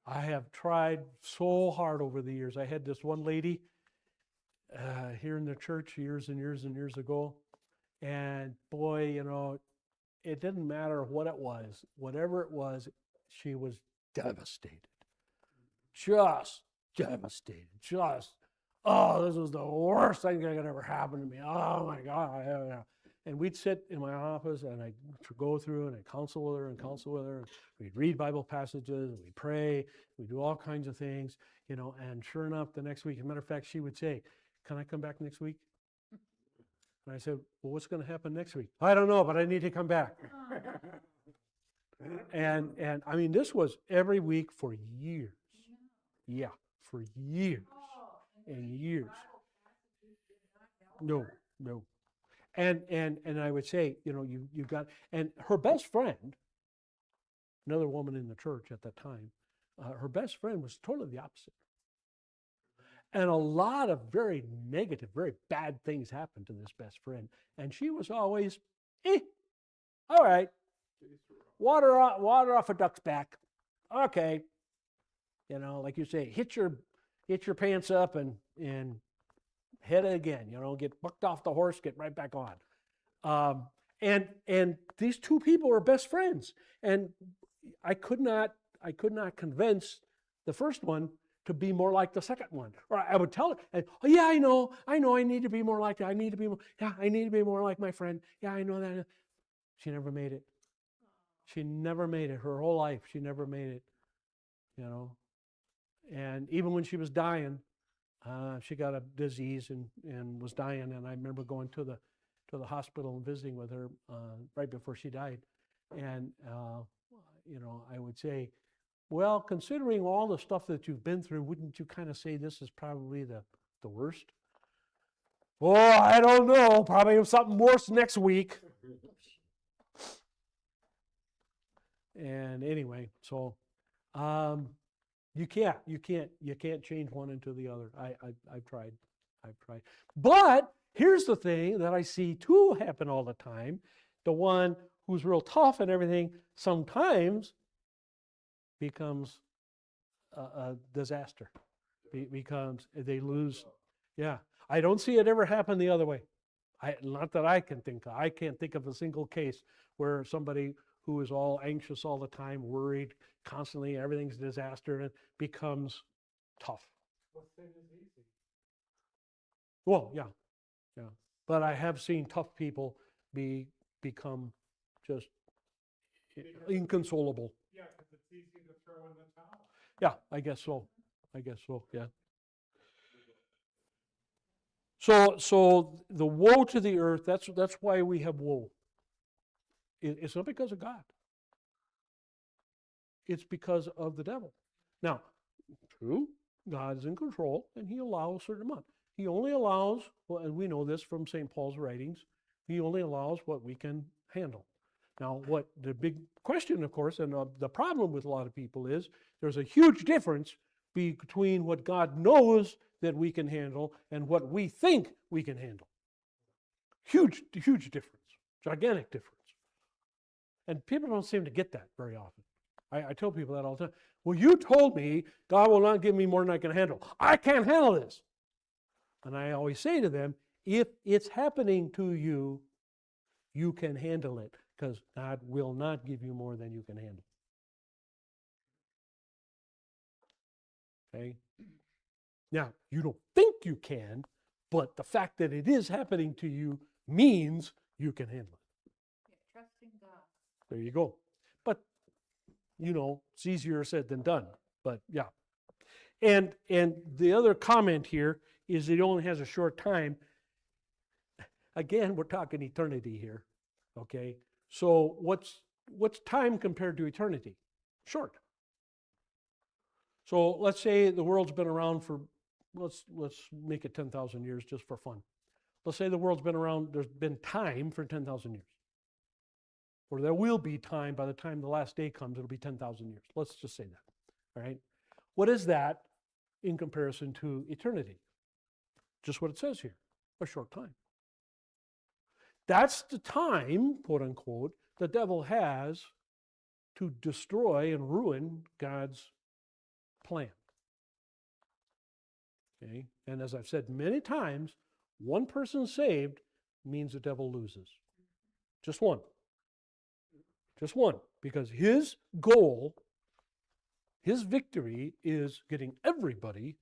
I have tried so hard over the years. I had this one lady here in the church years and years and years ago. And boy, you know, it didn't matter what it was. Whatever it was, she was devastated. Just devastated. Just, oh, this was the worst thing that could ever happen to me. Oh my God. And we'd sit in my office and I'd go through and I'd counsel with her and counsel with her. And we'd read Bible passages and we'd pray. We'd do all kinds of things, you know, and sure enough, the next week, as a matter of fact, she would say, can I come back next week? And I said, well, what's going to happen next week? I don't know, but I need to come back. And I mean, this was every week for years. Yeah, for years and years. No. And I would say, you know, you've got, and her best friend, another woman in the church at that time, her best friend was totally the opposite. And a lot of very negative, very bad things happened to this best friend. And she was always, all right, water off a duck's back. Okay. You know, like you say, hit your pants up and head it again, you know, get bucked off the horse, get right back on. And these two people were best friends. And I could not convince the first one to be more like the second one. Or I would tell her, oh yeah, I know, I need to be more like that. I need to be more like my friend. Yeah, I know that. She never made it. She never made it. Her whole life, she never made it, you know. And even when she was dying, she got a disease and was dying. And I remember going to the hospital and visiting with her right before she died. And, you know, I would say, Well, considering all the stuff that you've been through, wouldn't you kind of say this is probably the worst? Oh, I don't know. Probably something worse next week. And anyway, so you can't change one into the other. I've tried. But here's the thing that I see too happen all the time. The one who's real tough and everything sometimes becomes a disaster. They lose. Yeah. I don't see it ever happen the other way. Not that I can think of. I can't think of a single case where somebody who is all anxious all the time, worried, constantly, everything's a disaster, and becomes tough. Well, sin is easy. Well, yeah. But I have seen tough people become just inconsolable. Yeah, because it's easy to throw in the towel. Yeah, I guess so, yeah. So the woe to the earth, that's why we have woe. It's not because of God. It's because of the devil. Now, true, God is in control and he allows a certain amount. He only allows, well, and we know this from St. Paul's writings, he only allows what we can handle. Now, what the big question, of course, and the problem with a lot of people is there's a huge difference between what God knows that we can handle and what we think we can handle. Huge difference, gigantic difference. And people don't seem to get that very often. I tell people that all the time. Well, you told me God will not give me more than I can handle. I can't handle this. And I always say to them, if it's happening to you, you can handle it because God will not give you more than you can handle. Okay? Now, you don't think you can, but the fact that it is happening to you means you can handle it. Yeah, trusting God. There you go. But, it's easier said than done. But, yeah. And the other comment here is it only has a short time. Again, we're talking eternity here. Okay? So what's time compared to eternity? Short. So let's say the world's been around for, let's make it 10,000 years just for fun. Let's say the world's been around, there's been time for 10,000 years. Or there will be time by the time the last day comes, it'll be 10,000 years. Let's just say that. All right? What is that in comparison to eternity? Just what it says here, a short time. That's the time, quote unquote, the devil has to destroy and ruin God's plan. Okay? And as I've said many times, one person saved means the devil loses. Just one. Just one. Because his goal, his victory is getting everybody,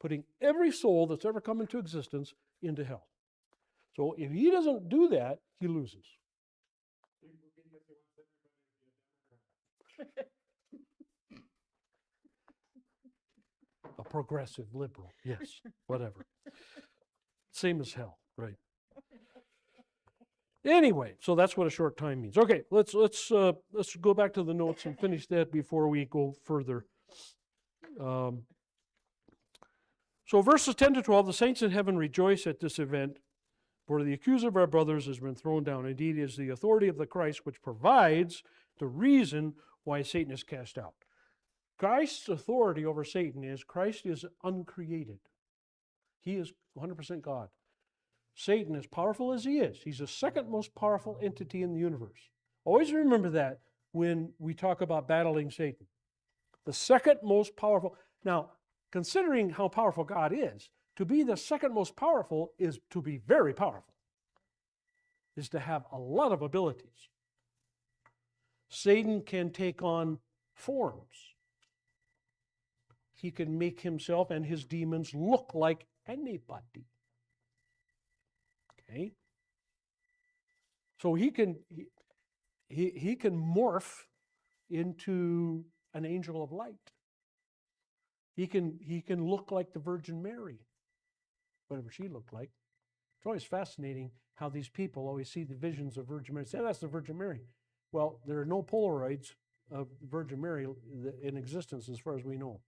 putting every soul that's ever come into existence into hell. So if he doesn't do that, he loses. A progressive liberal, yes, whatever. Same as hell, right? Anyway, so that's what a short time means. Okay, let's go back to the notes and finish that before we go further. So verses 10 to 12, the saints in heaven rejoice at this event, for the accuser of our brothers has been thrown down. Indeed, it is the authority of the Christ which provides the reason why Satan is cast out. Christ's authority over Satan is Christ is uncreated. He is 100% God. Satan, as powerful as he is, he's the second most powerful entity in the universe. Always remember that when we talk about battling Satan. The second most powerful. Now, considering how powerful God is, to be the second most powerful is to be very powerful, is to have a lot of abilities. Satan can take on forms. He can make himself and his demons look like anybody. Okay? So he can morph into an angel of light. He can look like the Virgin Mary, whatever she looked like. It's always fascinating how these people always see the visions of Virgin Mary. Say, that's the Virgin Mary. Well, there are no Polaroids of Virgin Mary in existence as far as we know.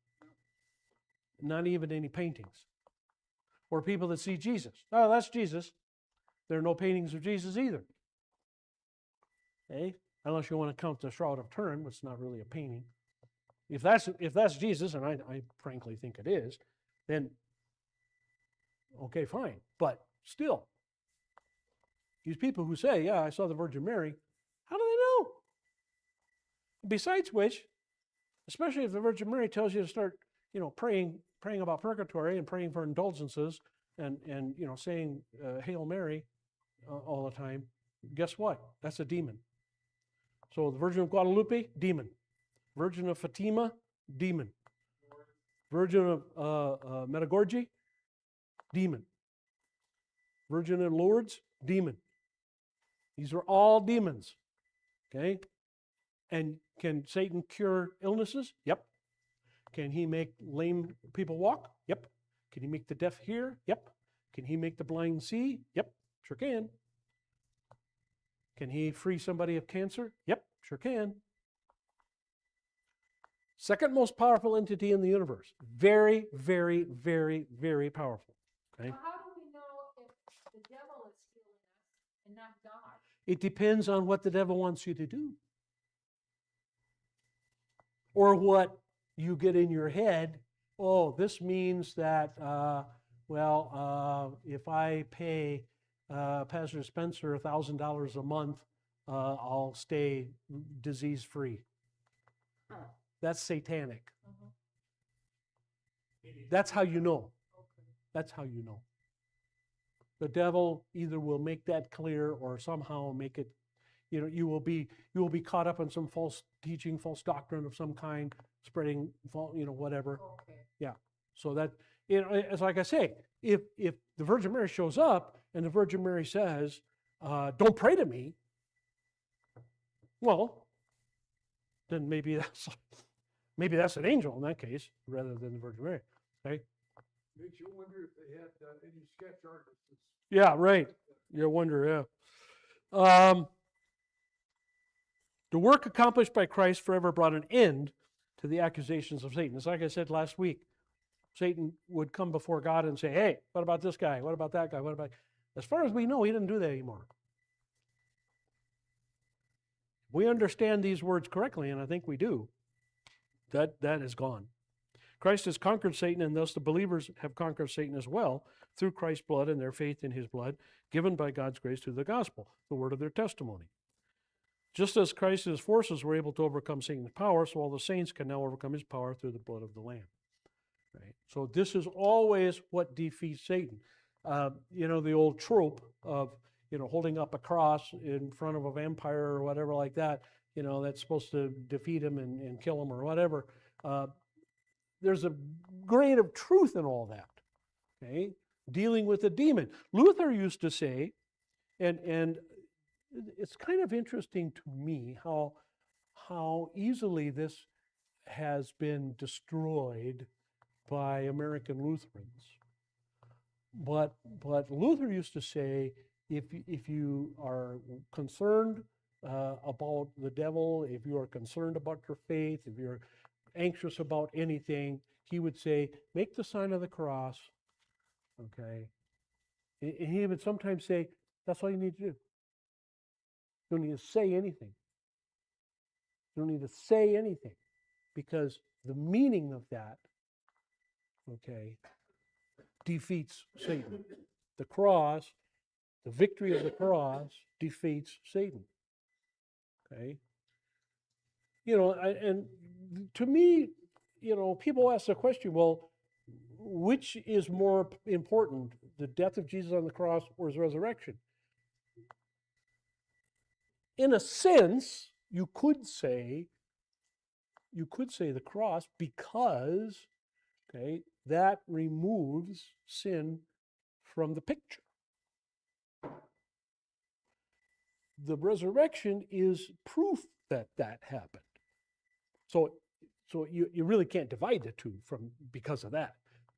Not even any paintings. Or people that see Jesus. Oh, that's Jesus. There are no paintings of Jesus either. Okay? Unless you want to count the Shroud of Turin, which is not really a painting. If that's Jesus, and I frankly think it is, then okay, fine. But still, these people who say, yeah, I saw the Virgin Mary, how do they know? Besides which, especially if the Virgin Mary tells you to start, praying about purgatory and praying for indulgences and saying Hail Mary all the time, guess what? That's a demon. So the Virgin of Guadalupe, demon. Virgin of Fatima, demon. Virgin of Medjugorje, demon. Virgin of Lourdes, demon. These are all demons. Okay? And can Satan cure illnesses? Yep. Can he make lame people walk? Yep. Can he make the deaf hear? Yep. Can he make the blind see? Yep, sure can. Can he free somebody of cancer? Yep, sure can. Second most powerful entity in the universe. Very, very, very, very powerful. Okay? Well, how do we know if the devil is healing us and not God? It depends on what the devil wants you to do. Or what you get in your head. Oh, this means that, if I pay Pastor Spencer $1,000 a month, I'll stay disease-free. That's satanic. That's how you know. That's how you know. The devil either will make that clear or somehow make it, you will be caught up in some false teaching, false doctrine of some kind, spreading, whatever. Okay. Yeah. So that, it's like I say, if the Virgin Mary shows up and the Virgin Mary says, don't pray to me, well, then maybe that's an angel in that case, rather than the Virgin Mary. Okay? Makes you wonder if they had any sketch artists. Yeah, right. You wonder, yeah. The work accomplished by Christ forever brought an end to the accusations of Satan. It's like I said last week. Satan would come before God and say, hey, what about this guy? What about that guy? What about... As far as we know, he didn't do that anymore. We understand these words correctly, and I think we do. That is gone. Christ has conquered Satan, and thus the believers have conquered Satan as well through Christ's blood and their faith in his blood, given by God's grace through the gospel, the word of their testimony. Just as Christ and his forces were able to overcome Satan's power, so all the saints can now overcome his power through the blood of the Lamb. Right? So this is always what defeats Satan. The old trope of, holding up a cross in front of a vampire or whatever like that, that's supposed to defeat him and kill him or whatever. There's a grain of truth in all that. Okay? Dealing with a demon. Luther used to say, and it's kind of interesting to me how easily this has been destroyed by American Lutherans. But Luther used to say, if you are concerned about the devil, if you are concerned about your faith, if you're anxious about anything, he would say, make the sign of the cross, okay? And he would sometimes say, that's all you need to do. You don't need to say anything. You don't need to say anything, because the meaning of that, okay, defeats Satan. The cross, the victory of the cross defeats Satan. Okay? And to me, people ask the question, well, which is more important, the death of Jesus on the cross or his resurrection? In a sense, you could say the cross, because, okay, that removes sin from the picture. The resurrection is proof that happened. So you really can't divide the two because of that.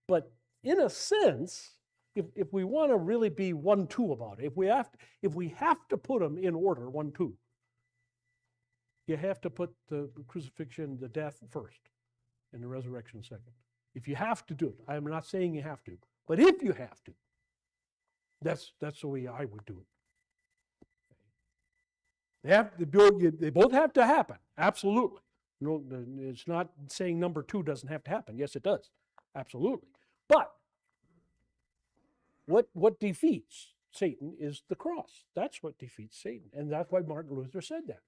But in a sense, if we want to really be 1-2 about it, if we have to put them in order, 1-2, you have to put the crucifixion, the death first, and the resurrection second. If you have to do it, I'm not saying you have to, but if you have to, that's the way I would do it. They both have to happen, absolutely. No, it's not saying number 2 doesn't have to happen. Yes, it does, absolutely. But what defeats Satan is the cross. That's what defeats Satan, and that's why Martin Luther said that.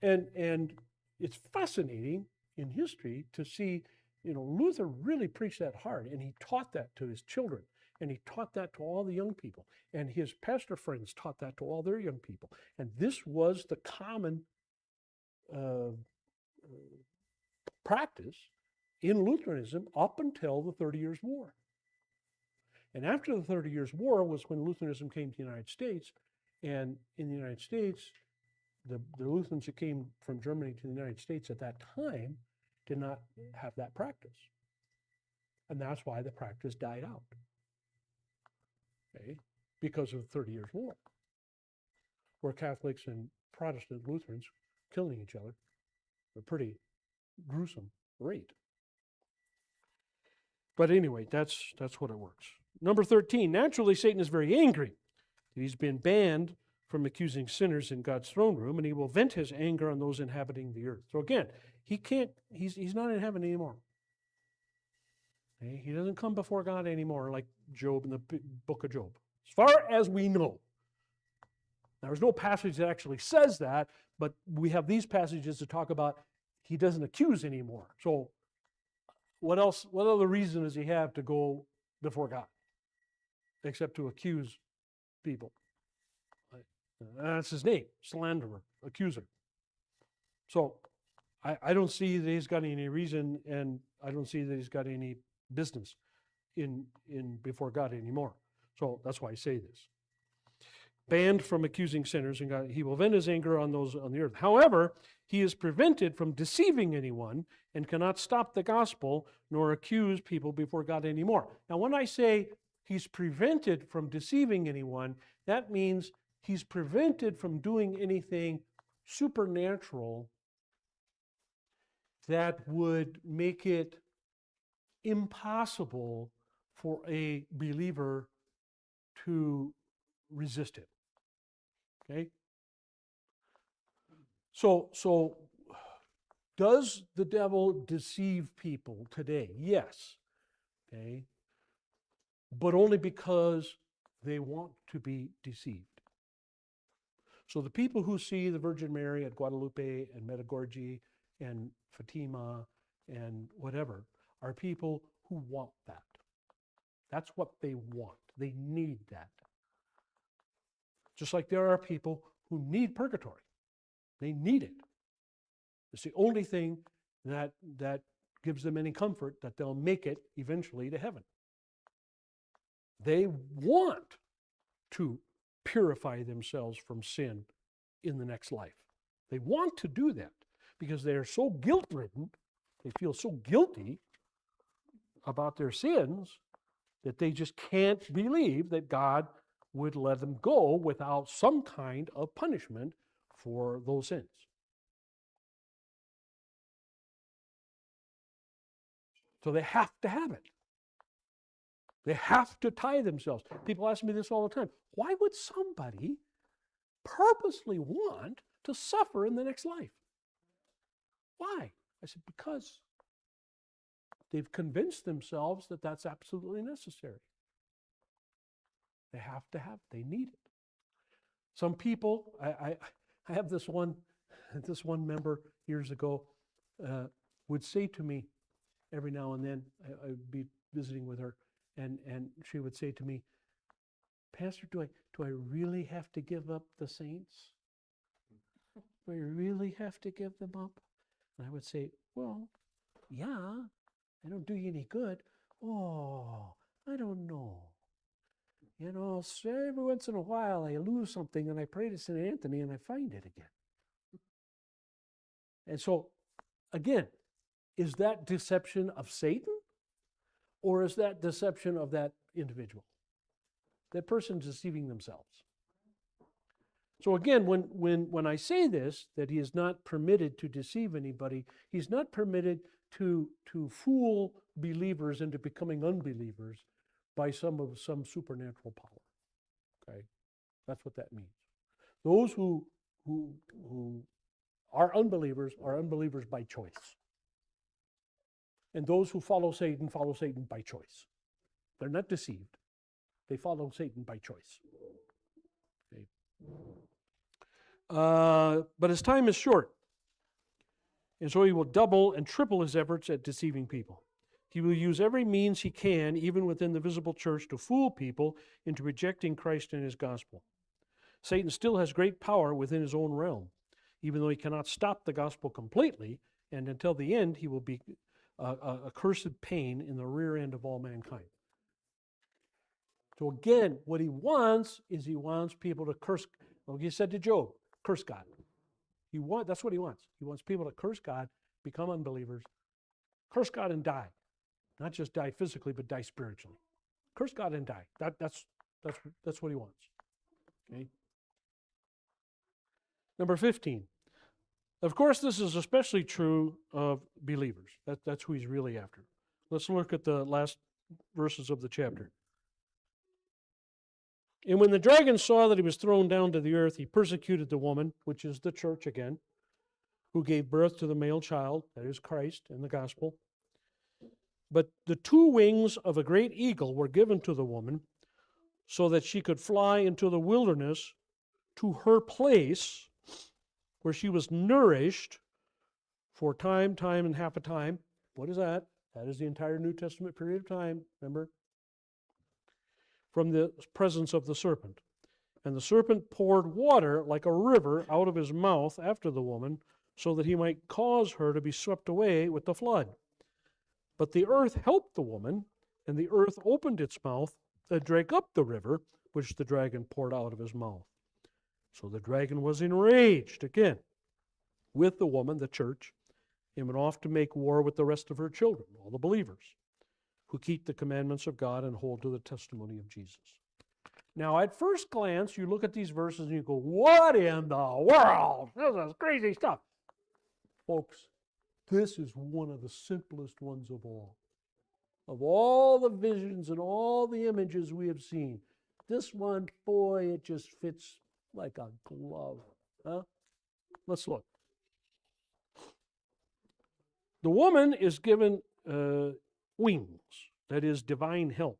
And it's fascinating in history to see, Luther really preached that hard, and he taught that to his children, and he taught that to all the young people, and his pastor friends taught that to all their young people. And this was the common practice in Lutheranism up until the 30 Years' War. And after the 30 Years' War was when Lutheranism came to the United States, and in the United States, the Lutherans that came from Germany to the United States at that time did not have that practice. And that's why the practice died out. Okay? Because of the 30 Years' War, where Catholics and Protestant Lutherans killing each other at a pretty gruesome rate. But anyway, that's what it works. Number 13, naturally Satan is very angry. He's been banned from accusing sinners in God's throne room, and he will vent his anger on those inhabiting the earth. So again, he's not in heaven anymore. Okay? He doesn't come before God anymore like Job in the book of Job. As far as we know. There's no passage that actually says that, but we have these passages to talk about he doesn't accuse anymore. So what else, what other reason does he have to go before God except to accuse people? That's his name, slanderer, accuser. So I don't see that he's got any reason, and I don't see that he's got any business in before God anymore. So that's why I say this. Banned from accusing sinners, and God, he will vent his anger on those on the earth. However, he is prevented from deceiving anyone and cannot stop the gospel nor accuse people before God anymore. Now, when I say he's prevented from deceiving anyone, that means he's prevented from doing anything supernatural that would make it impossible for a believer to resist it. Okay? So does the devil deceive people today? Yes. Okay? But only because they want to be deceived. So the people who see the Virgin Mary at Guadalupe and Medjugorje and Fatima and whatever are people who want that. That's what they want. They need that. Just like there are people who need purgatory. They need it. It's the only thing that gives them any comfort that they'll make it eventually to heaven. They want to purify themselves from sin in the next life. They want to do that because they are so guilt-ridden, they feel so guilty about their sins that they just can't believe that God would let them go without some kind of punishment for those sins. So they have to have it. They have to tie themselves. People ask me this all the time. Why would somebody purposely want to suffer in the next life? Why? I said, because they've convinced themselves that that's absolutely necessary. They have to have it. They need it. Some people, I have this one member years ago would say to me every now and then, I would be visiting with her, and she would say to me, Pastor, do I really have to give up the saints? Do I really have to give them up? And I would say, well, yeah, they don't do you any good. Oh, I don't know. You know, so every once in a while I lose something and I pray to St. Anthony and I find it again. And so, again, is that deception of Satan? Or is that deception of that individual? That person's deceiving themselves. So again, when I say this, that he is not permitted to deceive anybody, he's not permitted to fool believers into becoming unbelievers by some supernatural power. Okay, that's what that means. Those who are unbelievers by choice, and those who follow Satan by choice. They're not deceived; they follow Satan by choice. Okay. But his time is short. And so he will double and triple his efforts at deceiving people. He will use every means he can, even within the visible church, to fool people into rejecting Christ and his gospel. Satan still has great power within his own realm, even though he cannot stop the gospel completely, and until the end, he will be a cursed pain in the rear end of all mankind. So again, what he wants is he wants people to curse. Like he said to Job, curse God. That's what he wants. He wants people to curse God, become unbelievers, curse God and die. Not just die physically, but die spiritually. Curse God and die. That's what he wants. Okay. Number 15. Of course, this is especially true of believers. That's who he's really after. Let's look at the last verses of the chapter. And when the dragon saw that he was thrown down to the earth, he persecuted the woman, which is the church again, who gave birth to the male child, that is Christ in the gospel. But the 2 wings of a great eagle were given to the woman so that she could fly into the wilderness to her place where she was nourished for time and half a time. What is that? That is the entire New Testament period of time, remember? From the presence of the serpent. And the serpent poured water like a river out of his mouth after the woman, so that he might cause her to be swept away with the flood. But the earth helped the woman, and the earth opened its mouth and drank up the river, which the dragon poured out of his mouth. So the dragon was enraged again with the woman, the church, and went off to make war with the rest of her children, all the believers, who keep the commandments of God and hold to the testimony of Jesus. Now, at first glance, you look at these verses and you go, what in the world? This is crazy stuff. Folks, this is one of the simplest ones of all. Of all the visions and all the images we have seen, this one, boy, it just fits like a glove. Huh? Let's look. The woman is given wings, that is divine help,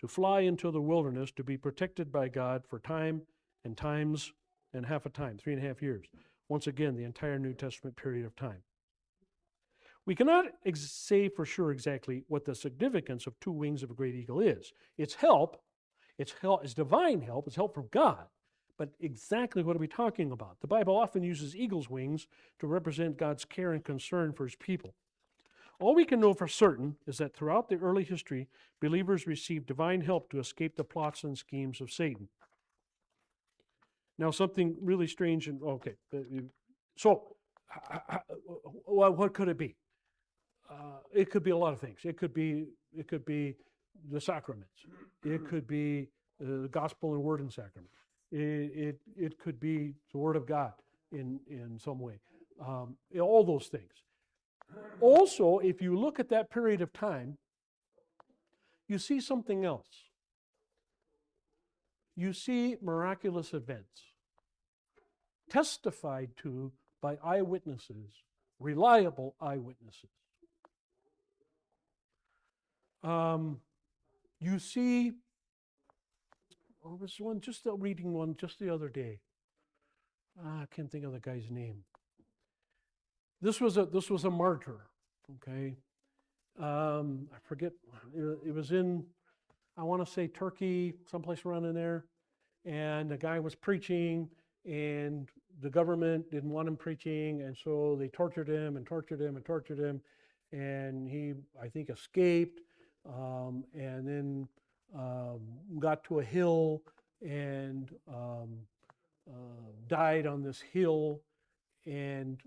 to fly into the wilderness to be protected by God for time and times and half a time, 3.5 years. Once again, the entire New Testament period of time. We cannot say for sure exactly what the significance of 2 wings of a great eagle is. It's help, it's divine help, it's help from God. But exactly what are we talking about? The Bible often uses eagle's wings to represent God's care and concern for his people. All we can know for certain is that throughout the early history, believers received divine help to escape the plots and schemes of Satan. Now, something really strange and okay. So, what could it be? It could be a lot of things. It could be the sacraments. It could be the gospel and word and sacrament. It could be the word of God in some way. All those things. Also, if you look at that period of time, you see something else. You see miraculous events testified to by eyewitnesses, reliable eyewitnesses. You see, there was one, just reading one just the other day. I can't think of the guy's name. This was a martyr, okay? I forget, it was in, I want to say Turkey, someplace around in there, and the guy was preaching, and the government didn't want him preaching, and so they tortured him and tortured him and tortured him, and he, I think, escaped, and then got to a hill and died on this hill, and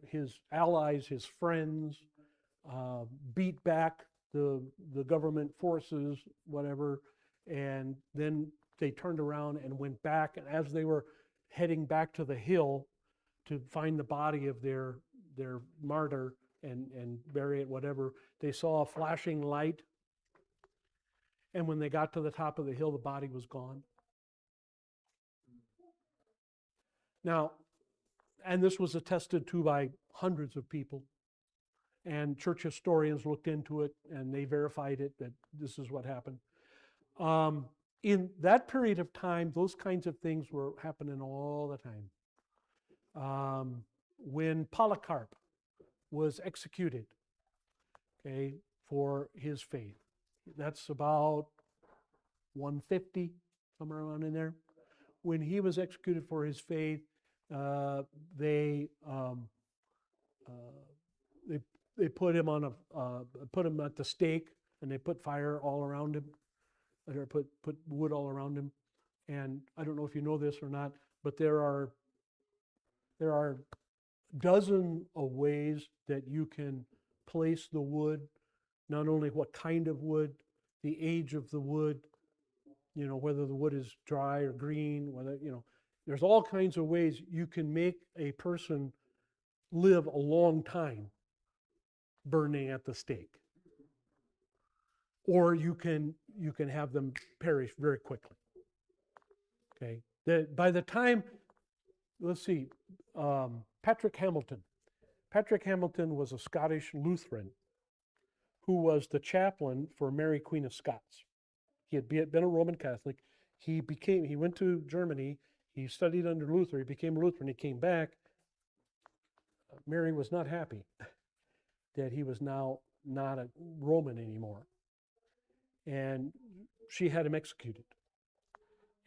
his allies, his friends, beat back the government forces, whatever, and then they turned around and went back. And as they were heading back to the hill to find the body of their martyr and bury it, whatever, they saw a flashing light. And when they got to the top of the hill, the body was gone. Now, and this was attested to by hundreds of people. And church historians looked into it and they verified it, that this is what happened. In that period of time, those kinds of things were happening all the time. When Polycarp was executed, okay, for his faith, that's about 150, somewhere around in there. When he was executed for his faith, they put him on put him at the stake, and they put fire all around him, or put wood all around him. And I don't know if you know this or not, but there are dozens of ways that you can place the wood. Not only what kind of wood, the age of the wood, whether the wood is dry or green, whether, there's all kinds of ways you can make a person live a long time burning at the stake. Or you can have them perish very quickly. Okay? By the time, let's see, Patrick Hamilton. Patrick Hamilton was a Scottish Lutheran who was the chaplain for Mary Queen of Scots. He had been a Roman Catholic. He went to Germany. He studied under Luther. He became a Lutheran. He came back. Mary was not happy that he was now not a Roman anymore. And she had him executed.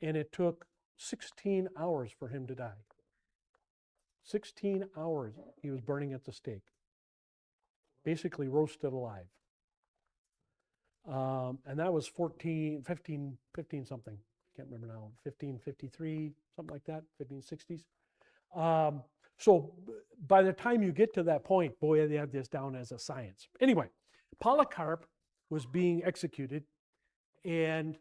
And it took 16 hours for him to die. 16 hours he was burning at the stake. Basically roasted alive. And that was 15 something. Can't remember now. 1553, something like that, 1560s. So by the time you get to that point, boy, they have this down as a science. Anyway, Polycarp was being executed, and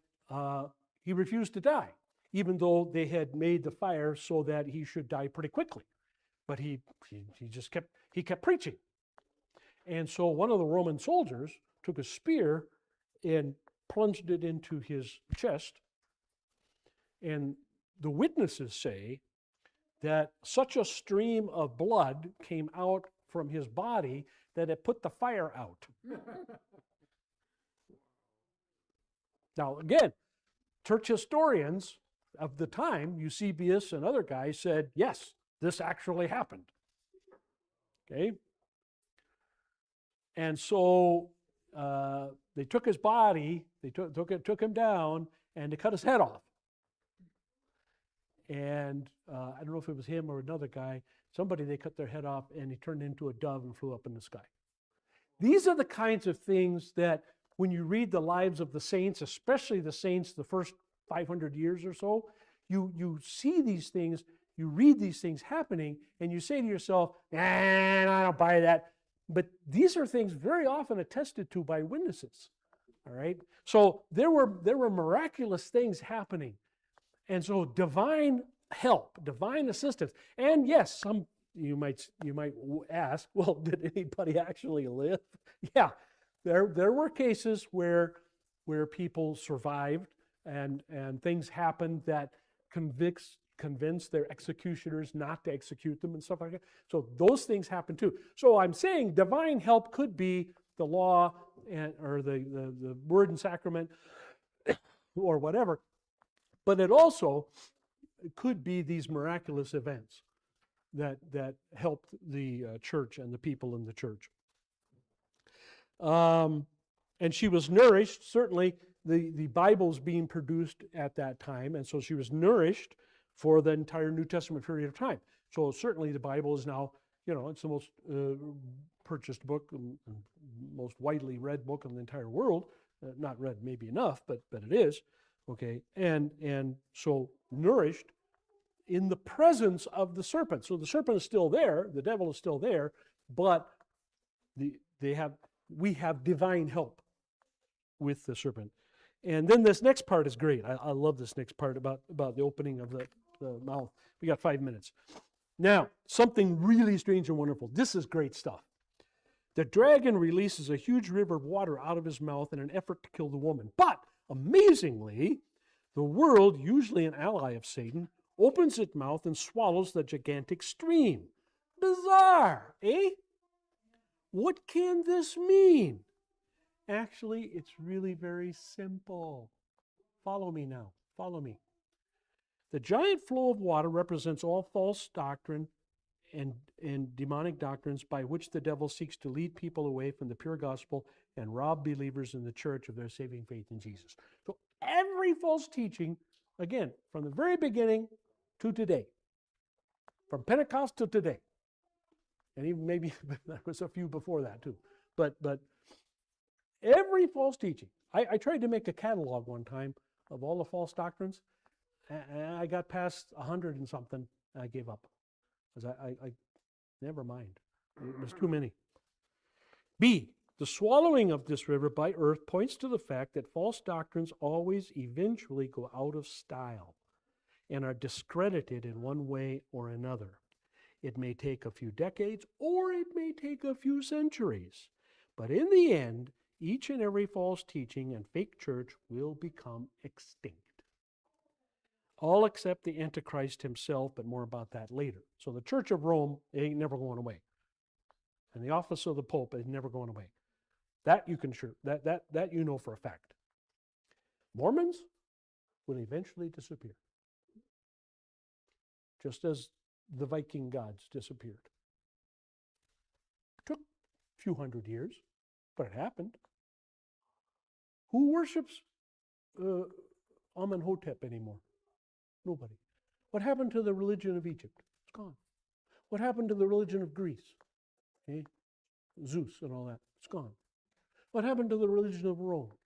he refused to die, even though they had made the fire so that he should die pretty quickly. But he just kept preaching. And so one of the Roman soldiers took a spear and plunged it into his chest. And the witnesses say that such a stream of blood came out from his body that it put the fire out. Now, again, church historians of the time, Eusebius and other guys, said, yes, this actually happened. Okay? And so they took his body, they took him down, and they cut his head off. And I don't know if it was him or another guy, they cut their head off, and he turned into a dove and flew up in the sky. These are the kinds of things that when you read the lives of the saints, especially the saints the first 500 years or so, you see these things, you read these things happening, and you say to yourself, I don't buy that. But these are things very often attested to by witnesses. All right? So there were miraculous things happening. And so divine help, divine assistance. And yes, you might ask, well, did anybody actually live? Yeah. There were cases where people survived and things happened that convinced their executioners not to execute them and stuff like that. So those things happen too. So I'm saying divine help could be the law or the word and sacrament or whatever, but it also could be these miraculous events that helped the church and the people in the church. And she was nourished, certainly the Bible's being produced at that time, and so she was nourished for the entire New Testament period of time. So certainly the Bible is now, it's the most purchased book and most widely read book in the entire world. Not read maybe enough, but it is. Okay, and so nourished in the presence of the serpent. So the serpent is still there, the devil is still there, but we have divine help with the serpent. And then this next part is great. I love this next part about the opening of the mouth. We got 5 minutes. Now, something really strange and wonderful. This is great stuff. The dragon releases a huge river of water out of his mouth in an effort to kill the woman. But, amazingly, the world, usually an ally of Satan, opens its mouth and swallows the gigantic stream. Bizarre, eh? What can this mean? Actually, it's really very simple. Follow me now. Follow me. The giant flow of water represents all false doctrine and demonic doctrines by which the devil seeks to lead people away from the pure gospel and rob believers in the church of their saving faith in Jesus. So every false teaching, again, from the very beginning to today, from Pentecost to today, and even maybe there was a few before that too, but every false teaching. I tried to make a catalog one time of all the false doctrines, and I got past 100 and something, and I gave up. Because I never mind. It was too many. B, the swallowing of this river by earth points to the fact that false doctrines always eventually go out of style and are discredited in one way or another. It may take a few decades or it may take a few centuries. But in the end, each and every false teaching and fake church will become extinct. All except the Antichrist himself, but more about that later. So the Church of Rome ain't never going away. And the office of the Pope is never going away. That you can sure, that you know for a fact. Mormons will eventually disappear. Just as the Viking gods disappeared. It took a few hundred years, but it happened. Who worships Amenhotep anymore? Nobody. What happened to the religion of Egypt? It's gone. What happened to the religion of Greece? Okay? Zeus and all that. It's gone. What happened to the religion of Rome?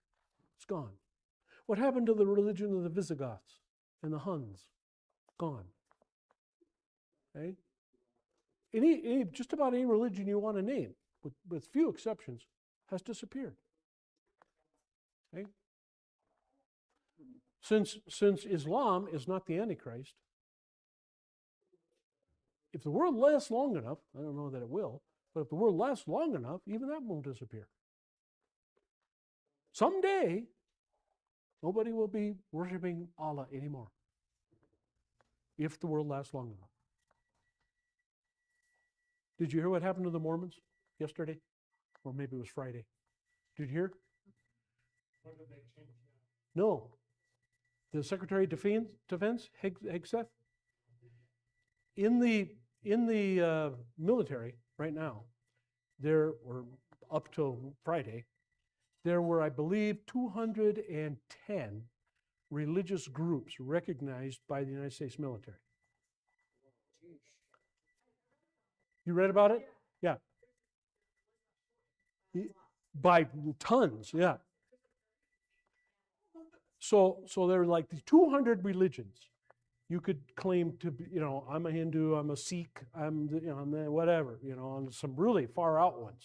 It's gone. What happened to the religion of the Visigoths and the Huns? Gone. Okay? Just about any religion you want to name, with few exceptions, has disappeared. Okay? Since Islam is not the Antichrist, if the world lasts long enough, I don't know that it will, but if the world lasts long enough, even that won't disappear. Someday, nobody will be worshiping Allah anymore, if the world lasts long enough. Did you hear what happened to the Mormons yesterday? Or maybe it was Friday. Did you hear? When did they change that? No. The Secretary of Defense, Hegseth, in the military right now, there were, up till Friday, there were, I believe, 210 religious groups recognized by the United States military. You read about it? Yeah. By tons, yeah. So there were like these 200 religions. You could claim to be, I'm a Hindu, I'm a Sikh, I'm whatever, on some really far out ones,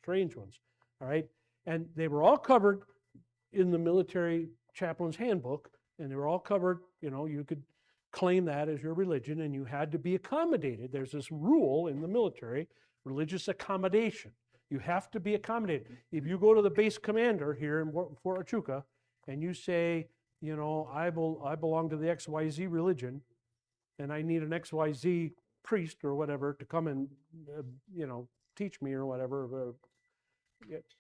strange ones, all right? And they were all covered in the military chaplain's handbook, and they were all covered, you could claim that as your religion, and you had to be accommodated. There's this rule in the military, religious accommodation. You have to be accommodated. If you go to the base commander here in Fort Huachuca, and you say, I belong to the XYZ religion, and I need an XYZ priest or whatever to come and, teach me or whatever,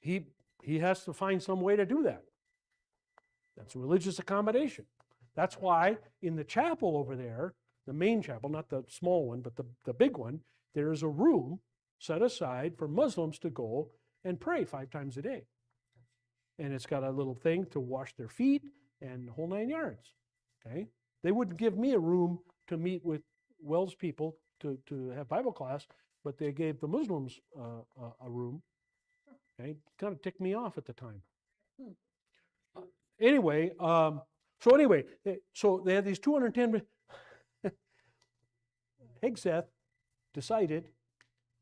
he has to find some way to do that. That's religious accommodation. That's why in the chapel over there, the main chapel, not the small one, but the big one, there is a room set aside for Muslims to go and pray 5 times a day. And it's got a little thing to wash their feet and the whole 9 yards. Okay? They wouldn't give me a room to meet with Wells people to have Bible class, but they gave the Muslims a room. Okay? Kind of ticked me off at the time. Anyway, so they had these 210. Hegseth decided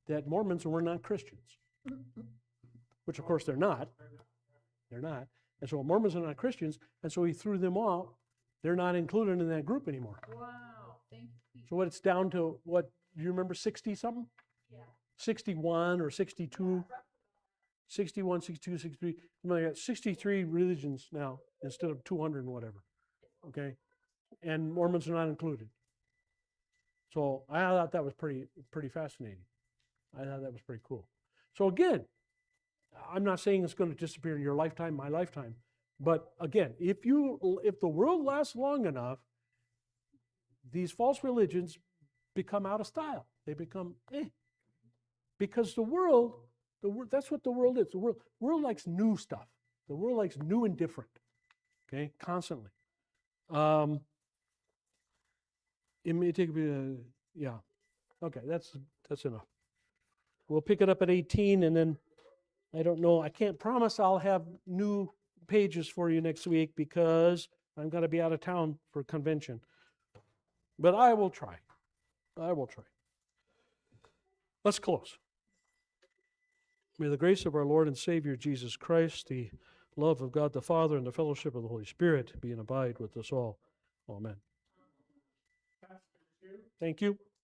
that Mormons were not Christians, which of course they're not. They're not. And so Mormons are not Christians, and so he threw them out. They're not included in that group anymore. Wow, thank you. So what it's down to, what, do you remember 60 something? Yeah. 61 or 62, 61, 62, 63, something like that. 63 religions now instead of 200 and whatever. Okay? And Mormons are not included. So I thought that was pretty fascinating. I thought that was pretty cool. So again, I'm not saying it's going to disappear in your lifetime, my lifetime, but again, if the world lasts long enough, these false religions become out of style. They become because the world, that's what the world is. The world likes new stuff. The world likes new and different. Okay, constantly. It may take yeah. Okay, that's enough. We'll pick it up at 18, and then I don't know. I can't promise I'll have new pages for you next week because I'm going to be out of town for a convention. But I will try. I will try. Let's close. May the grace of our Lord and Savior Jesus Christ, the love of God the Father, and the fellowship of the Holy Spirit be and abide with us all. Amen. Pastor, too. Thank you.